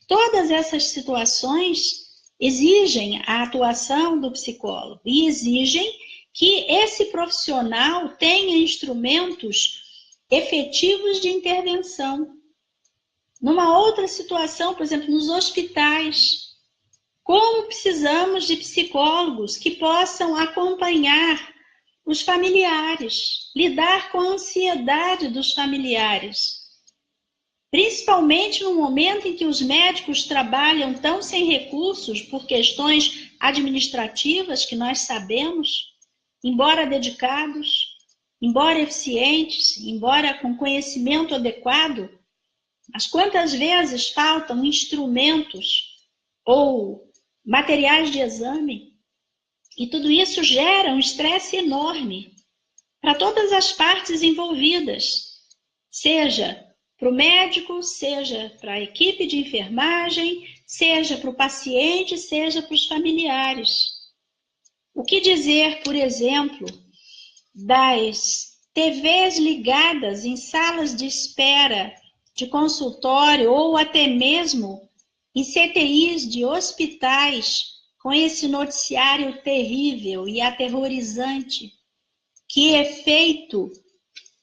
todas essas situações exigem a atuação do psicólogo e exigem que esse profissional tenha instrumentos efetivos de intervenção. Numa outra situação, por exemplo, nos hospitais, como precisamos de psicólogos que possam acompanhar os familiares, lidar com a ansiedade dos familiares, principalmente no momento em que os médicos trabalham tão sem recursos por questões administrativas que nós sabemos, embora dedicados, embora eficientes, embora com conhecimento adequado, mas quantas vezes faltam instrumentos ou materiais de exame? E tudo isso gera um estresse enorme para todas as partes envolvidas, seja para o médico, seja para a equipe de enfermagem, seja para o paciente, seja para os familiares. O que dizer, por exemplo, das TVs ligadas em salas de espera de consultório ou até mesmo em CTIs de hospitais, com esse noticiário terrível e aterrorizante? Que efeito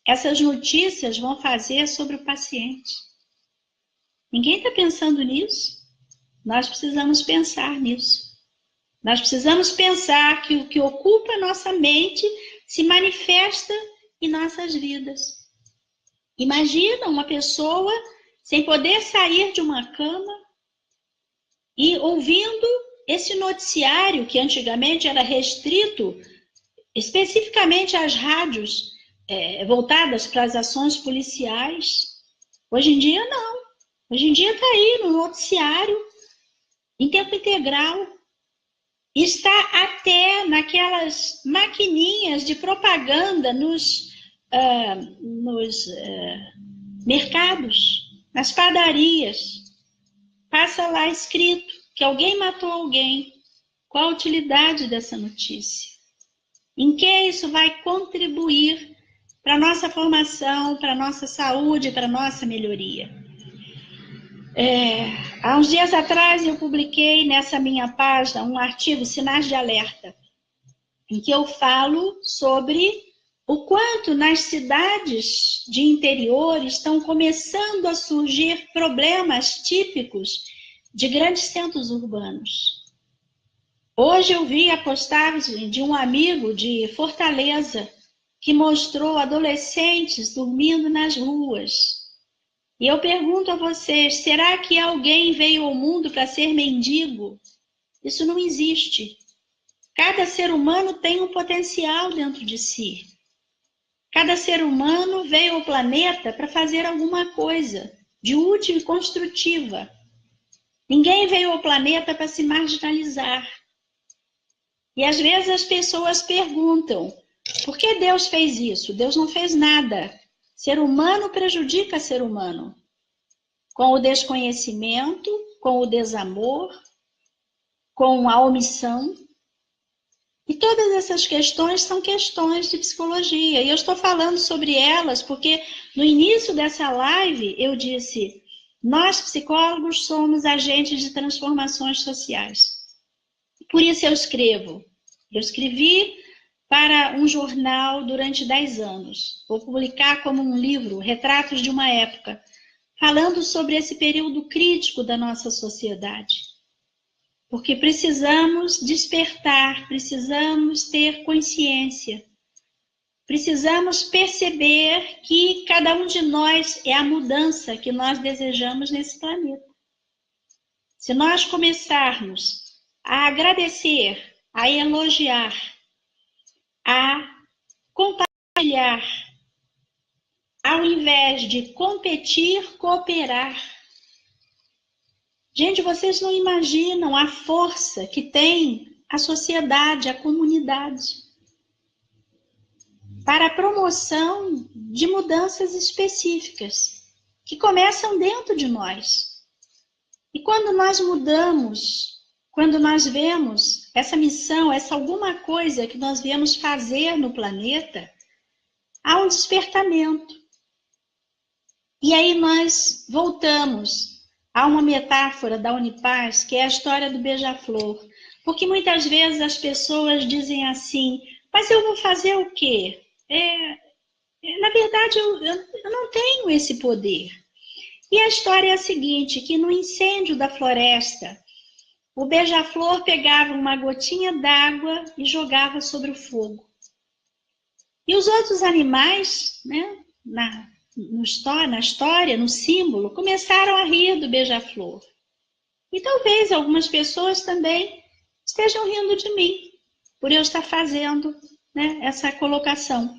essas notícias vão fazer sobre o paciente? Ninguém está pensando nisso? Nós precisamos pensar nisso. Nós precisamos pensar que o que ocupa a nossa mente se manifesta em nossas vidas. Imagina uma pessoa sem poder sair de uma cama e ouvindo esse noticiário, que antigamente era restrito especificamente às rádios voltadas para as ações policiais. Hoje em dia, não. Hoje em dia está aí no noticiário, em tempo integral. Está até naquelas maquininhas de propaganda nos mercados, nas padarias. Passa lá escrito que alguém matou alguém. Qual a utilidade dessa notícia? Em que isso vai contribuir para a nossa formação, para a nossa saúde, para a nossa melhoria? Há uns dias atrás eu publiquei nessa minha página um artigo, Sinais de Alerta, em que eu falo sobre o quanto nas cidades de interior estão começando a surgir problemas típicos de grandes centros urbanos. Hoje eu vi a postagem de um amigo de Fortaleza que mostrou adolescentes dormindo nas ruas. E eu pergunto a vocês, será que alguém veio ao mundo para ser mendigo? Isso não existe. Cada ser humano tem um potencial dentro de si. Cada ser humano veio ao planeta para fazer alguma coisa de útil e construtiva. Ninguém veio ao planeta para se marginalizar. E às vezes as pessoas perguntam, por que Deus fez isso? Deus não fez nada. Ser humano prejudica ser humano. Com o desconhecimento, com o desamor, com a omissão. E todas essas questões são questões de psicologia. E eu estou falando sobre elas porque no início dessa live eu disse, nós psicólogos somos agentes de transformações sociais. Por isso eu escrevo, Eu escrevi para um jornal durante 10 anos. Vou publicar como um livro, Retratos de uma Época, falando sobre esse período crítico da nossa sociedade. Porque precisamos despertar, precisamos ter consciência, precisamos perceber que cada um de nós é a mudança que nós desejamos nesse planeta. Se nós começarmos a agradecer, a elogiar, a compartilhar, ao invés de competir, cooperar. Gente, vocês não imaginam a força que tem a sociedade, a comunidade, para a promoção de mudanças específicas, que começam dentro de nós. E quando nós mudamos, quando nós vemos essa missão, essa alguma coisa que nós viemos fazer no planeta, há um despertamento. E aí nós voltamos a uma metáfora da Unipaz, que é a história do beija-flor. Porque muitas vezes as pessoas dizem assim, mas eu vou fazer o quê? Na verdade, eu não tenho esse poder. E a história é a seguinte, que no incêndio da floresta, o beija-flor pegava uma gotinha d'água e jogava sobre o fogo. E os outros animais, né, na história, no símbolo, começaram a rir do beija-flor. E talvez algumas pessoas também estejam rindo de mim, por eu estar fazendo, né, essa colocação.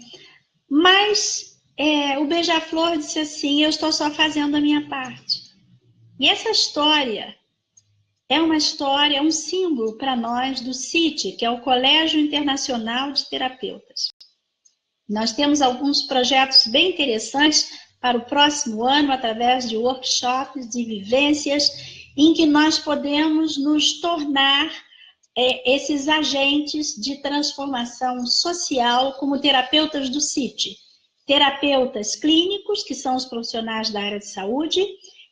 Mas o beija-flor disse assim, eu estou só fazendo a minha parte. E essa história é uma história, um símbolo para nós do CIT, que é o Colégio Internacional de Terapeutas. Nós temos alguns projetos bem interessantes para o próximo ano, através de workshops, de vivências, em que nós podemos nos tornar esses agentes de transformação social como terapeutas do CIT. Terapeutas clínicos, que são os profissionais da área de saúde,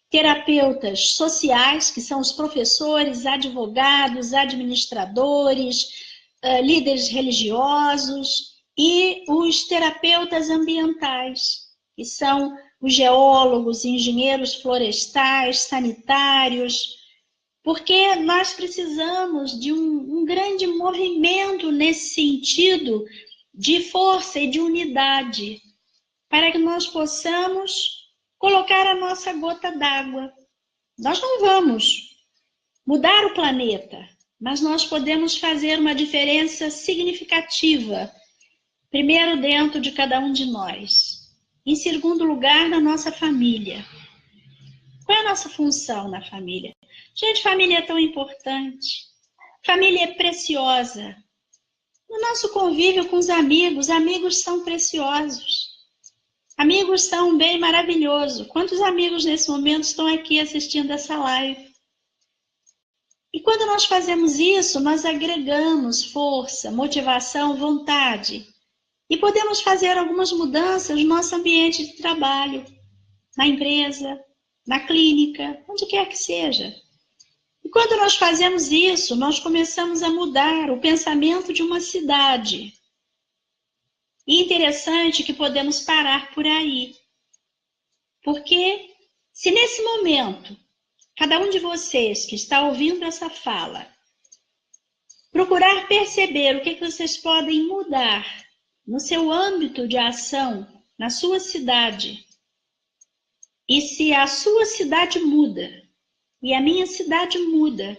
terapeutas sociais, que são os professores, advogados, administradores, líderes religiosos, e os terapeutas ambientais, que são os geólogos, engenheiros florestais, sanitários, porque nós precisamos de um grande movimento nesse sentido de força e de unidade, para que nós possamos colocar a nossa gota d'água. Nós não vamos mudar o planeta, mas nós podemos fazer uma diferença significativa, primeiro dentro de cada um de nós, em segundo lugar na nossa família. Qual é a nossa função na família? Gente, família é tão importante, família é preciosa. No nosso convívio com os amigos são preciosos. Amigos são um bem maravilhoso. Quantos amigos nesse momento estão aqui assistindo essa live? E quando nós fazemos isso, nós agregamos força, motivação, vontade. E podemos fazer algumas mudanças no nosso ambiente de trabalho, na empresa, na clínica, onde quer que seja. E quando nós fazemos isso, nós começamos a mudar o pensamento de uma cidade. E interessante que podemos parar por aí. Porque se nesse momento, cada um de vocês que está ouvindo essa fala, procurar perceber o que vocês podem mudar no seu âmbito de ação, na sua cidade, e se a sua cidade muda, e a minha cidade muda,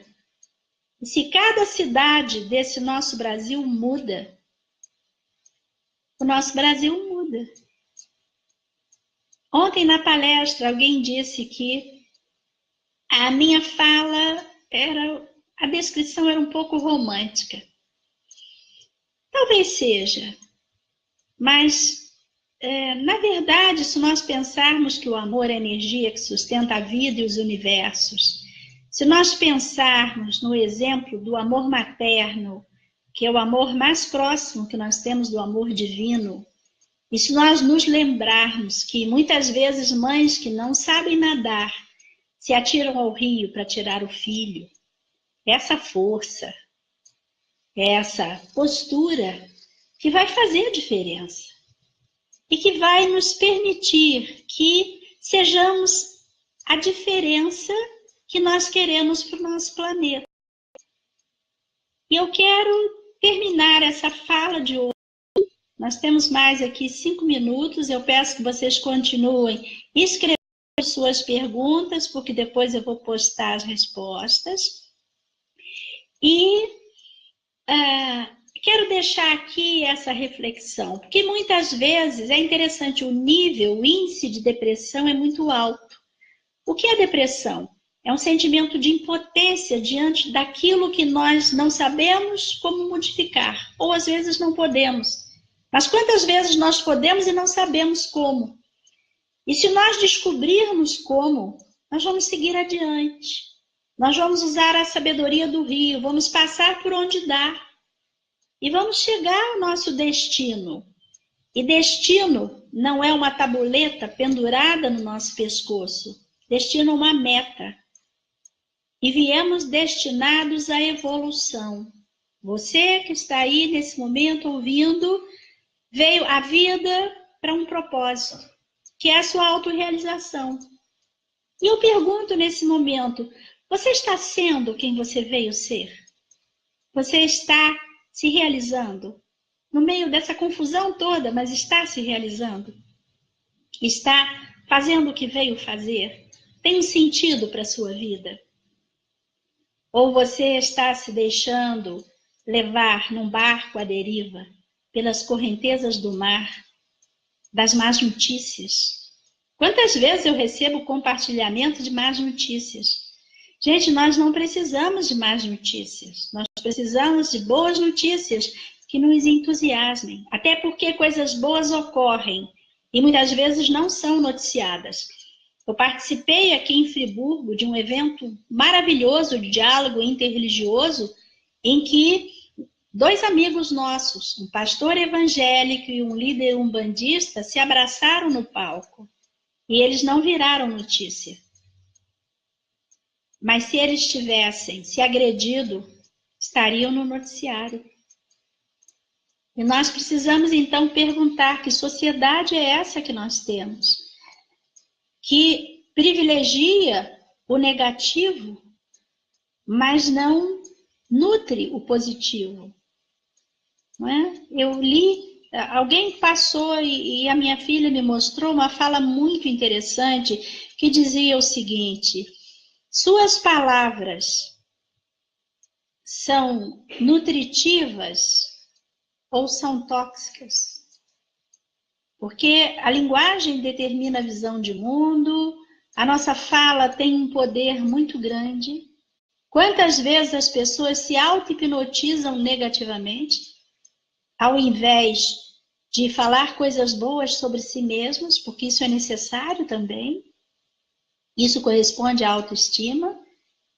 e se cada cidade desse nosso Brasil muda, o nosso Brasil muda. Ontem na palestra alguém disse que a minha fala a descrição era um pouco romântica. Talvez seja, mas na verdade, se nós pensarmos que o amor é a energia que sustenta a vida e os universos, se nós pensarmos no exemplo do amor materno, que é o amor mais próximo que nós temos do amor divino, e se nós nos lembrarmos que muitas vezes mães que não sabem nadar se atiram ao rio para tirar o filho, essa força, É essa postura que vai fazer a diferença e que vai nos permitir que sejamos a diferença que nós queremos para o nosso planeta. E eu quero terminar essa fala de hoje. Nós temos mais aqui 5 minutos. Eu peço que vocês continuem escrevendo suas perguntas, porque depois eu vou postar as respostas. E quero deixar aqui essa reflexão, porque muitas vezes é interessante o índice de depressão é muito alto. O que é depressão? É um sentimento de impotência diante daquilo que nós não sabemos como modificar, ou às vezes não podemos. Mas quantas vezes nós podemos e não sabemos como? E se nós descobrirmos como, nós vamos seguir adiante. Nós vamos usar a sabedoria do rio, vamos passar por onde dá. E vamos chegar ao nosso destino. E destino não é uma tabuleta pendurada no nosso pescoço. Destino é uma meta. E viemos destinados à evolução. Você que está aí nesse momento ouvindo, veio a vida para um propósito, que é a sua autorrealização. E eu pergunto nesse momento, você está sendo quem você veio ser? Você está se realizando? No meio dessa confusão toda, mas está se realizando? Está fazendo o que veio fazer? Tem um sentido para a sua vida? Ou você está se deixando levar num barco à deriva pelas correntezas do mar, das más notícias? Quantas vezes eu recebo compartilhamento de más notícias? Gente, nós não precisamos de más notícias. Nós precisamos de boas notícias que nos entusiasmem. Até porque coisas boas ocorrem e muitas vezes não são noticiadas. Eu participei aqui em Friburgo de um evento maravilhoso de diálogo interreligioso em que 2 amigos nossos, um pastor evangélico e um líder umbandista, se abraçaram no palco. E eles não viraram notícia. Mas se eles tivessem se agredido, estariam no noticiário. E nós precisamos então perguntar que sociedade é essa que nós temos, que privilegia o negativo, mas não nutre o positivo. Não é? Eu li, alguém passou e a minha filha me mostrou uma fala muito interessante que dizia o seguinte: suas palavras são nutritivas ou são tóxicas? Porque a linguagem determina a visão de mundo, a nossa fala tem um poder muito grande. Quantas vezes as pessoas se auto-hipnotizam negativamente, ao invés de falar coisas boas sobre si mesmas, porque isso é necessário também. Isso corresponde à autoestima.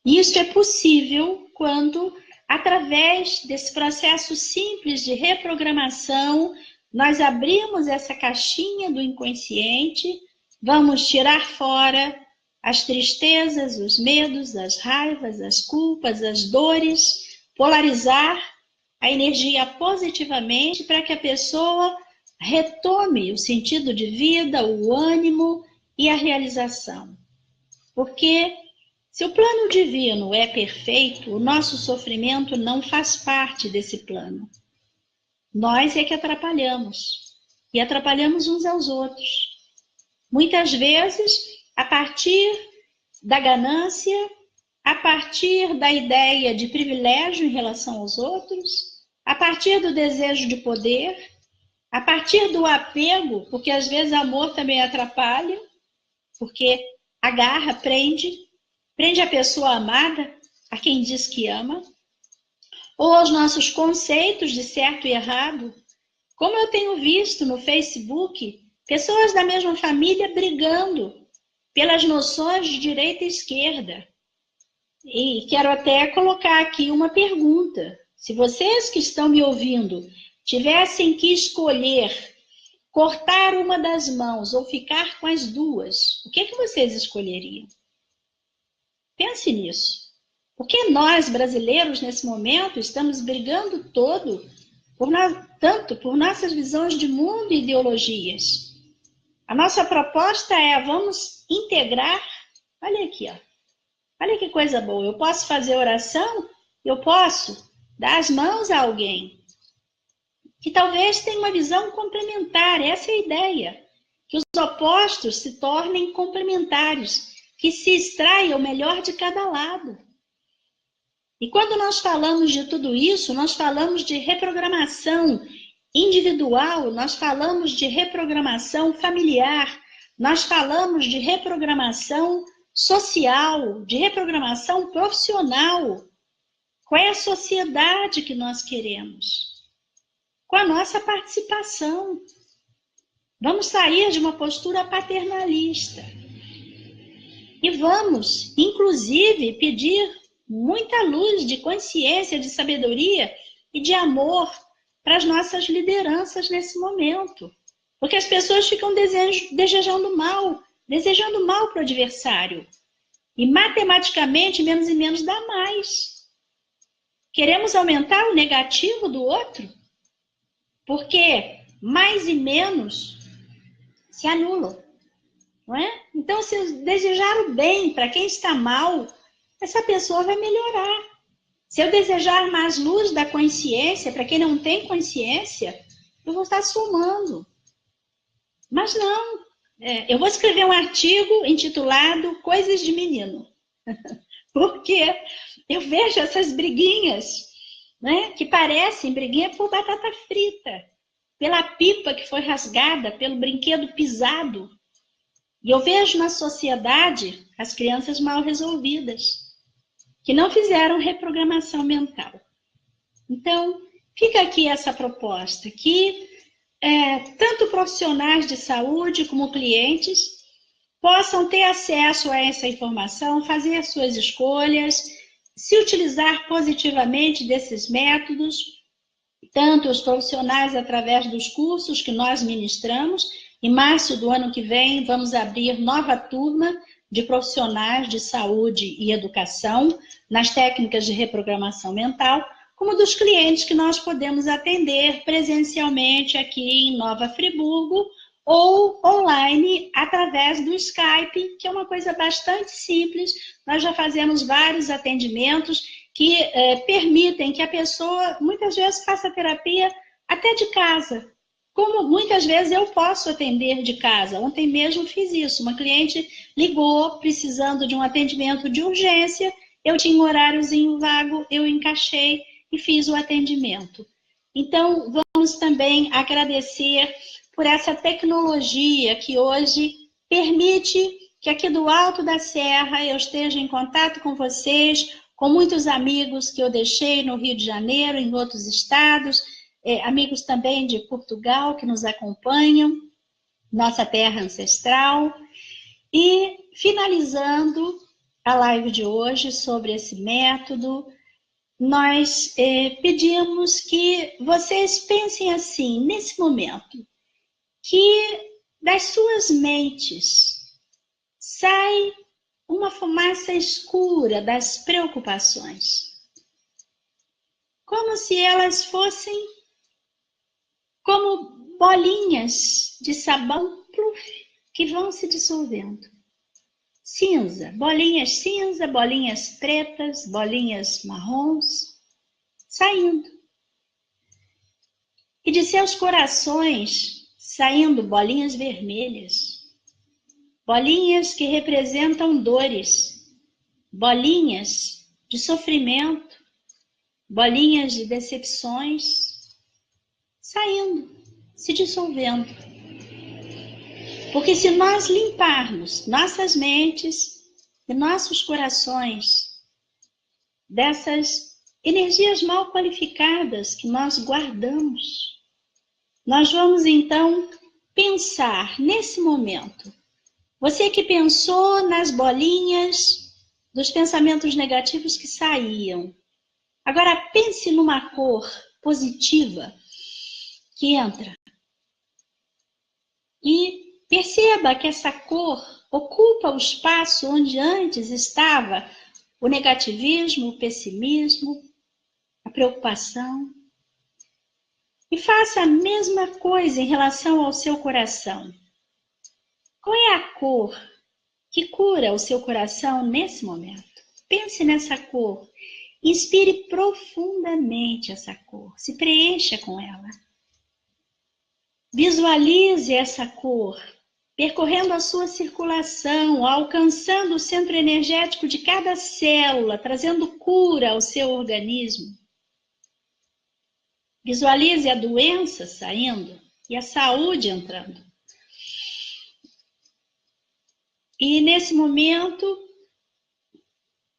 E isso é possível quando, através desse processo simples de reprogramação, nós abrimos essa caixinha do inconsciente, vamos tirar fora as tristezas, os medos, as raivas, as culpas, as dores, polarizar a energia positivamente para que a pessoa retome o sentido de vida, o ânimo e a realização. Porque se o plano divino é perfeito, o nosso sofrimento não faz parte desse plano. Nós é que atrapalhamos. E atrapalhamos uns aos outros. Muitas vezes, a partir da ganância, a partir da ideia de privilégio em relação aos outros, a partir do desejo de poder, a partir do apego, porque às vezes amor também atrapalha, porque agarra, prende a pessoa amada, a quem diz que ama, ou aos nossos conceitos de certo e errado. Como eu tenho visto no Facebook, pessoas da mesma família brigando pelas noções de direita e esquerda. E quero até colocar aqui uma pergunta. Se vocês que estão me ouvindo tivessem que escolher cortar uma das mãos ou ficar com as duas, o que vocês escolheriam? Pense nisso. Porque nós, brasileiros, nesse momento, estamos brigando tanto por nossas visões de mundo e ideologias. A nossa proposta é, vamos integrar, olha aqui, ó. Olha que coisa boa, eu posso fazer oração, eu posso dar as mãos a alguém que talvez tenha uma visão complementar, essa é a ideia, que os opostos se tornem complementares, que se extraia o melhor de cada lado. E quando nós falamos de tudo isso, nós falamos de reprogramação individual, nós falamos de reprogramação familiar, nós falamos de reprogramação social, de reprogramação profissional. Qual é a sociedade que nós queremos? Com a nossa participação. Vamos sair de uma postura paternalista. E vamos, inclusive, pedir muita luz de consciência, de sabedoria e de amor para as nossas lideranças nesse momento. Porque as pessoas ficam desejando mal para o adversário. E matematicamente, menos e menos dá mais. Queremos aumentar o negativo do outro? Porque mais e menos se anulam, não é? Então, se eu desejar o bem para quem está mal, essa pessoa vai melhorar. Se eu desejar mais luz da consciência para quem não tem consciência, eu vou estar somando. Mas não. Eu vou escrever um artigo intitulado Coisas de Menino. Porque eu vejo essas briguinhas, né, que parecem briguinha por batata frita, pela pipa que foi rasgada, pelo brinquedo pisado. E eu vejo na sociedade as crianças mal resolvidas, que não fizeram reprogramação mental. Então, fica aqui essa proposta, que tanto profissionais de saúde como clientes possam ter acesso a essa informação, fazer as suas escolhas, se utilizar positivamente desses métodos, tanto os profissionais através dos cursos que nós ministramos. Em março do ano que vem, vamos abrir nova turma de profissionais de saúde e educação nas técnicas de reprogramação mental, como dos clientes que nós podemos atender presencialmente aqui em Nova Friburgo ou online através do Skype, que é uma coisa bastante simples. Nós já fazemos vários atendimentos que permitem que a pessoa, muitas vezes, faça terapia até de casa. Como muitas vezes eu posso atender de casa. Ontem mesmo fiz isso. Uma cliente ligou precisando de um atendimento de urgência. Eu tinha um horáriozinho vago, eu encaixei e fiz o atendimento. Então, vamos também agradecer por essa tecnologia que hoje permite que aqui do alto da serra eu esteja em contato com vocês, com muitos amigos que eu deixei no Rio de Janeiro, em outros estados, amigos também de Portugal que nos acompanham, nossa terra ancestral. E finalizando a live de hoje sobre esse método, nós pedimos que vocês pensem assim, nesse momento, que das suas mentes sai uma fumaça escura das preocupações, como se elas fossem como bolinhas de sabão que vão se dissolvendo. Cinza, bolinhas pretas, bolinhas marrons, saindo. E de seus corações saindo bolinhas vermelhas, bolinhas que representam dores, bolinhas de sofrimento, bolinhas de decepções, saindo, se dissolvendo. Porque se nós limparmos nossas mentes e nossos corações dessas energias mal qualificadas que nós guardamos, nós vamos então pensar nesse momento. Você que pensou nas bolinhas dos pensamentos negativos que saíam. Agora pense numa cor positiva que entra. E perceba que essa cor ocupa o espaço onde antes estava o negativismo, o pessimismo, a preocupação. E faça a mesma coisa em relação ao seu coração. Qual é a cor que cura o seu coração nesse momento? Pense nessa cor. Inspire profundamente essa cor. Se preencha com ela. Visualize essa cor percorrendo a sua circulação, alcançando o centro energético de cada célula, trazendo cura ao seu organismo. Visualize a doença saindo e a saúde entrando. E nesse momento,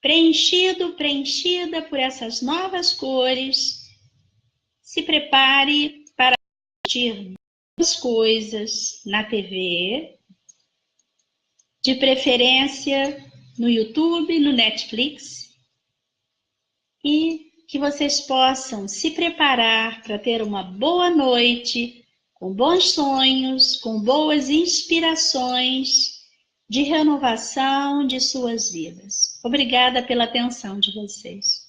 preenchida por essas novas cores, se prepare para assistir duas coisas na TV, de preferência no YouTube, no Netflix, e que vocês possam se preparar para ter uma boa noite, com bons sonhos, com boas inspirações de renovação de suas vidas. Obrigada pela atenção de vocês.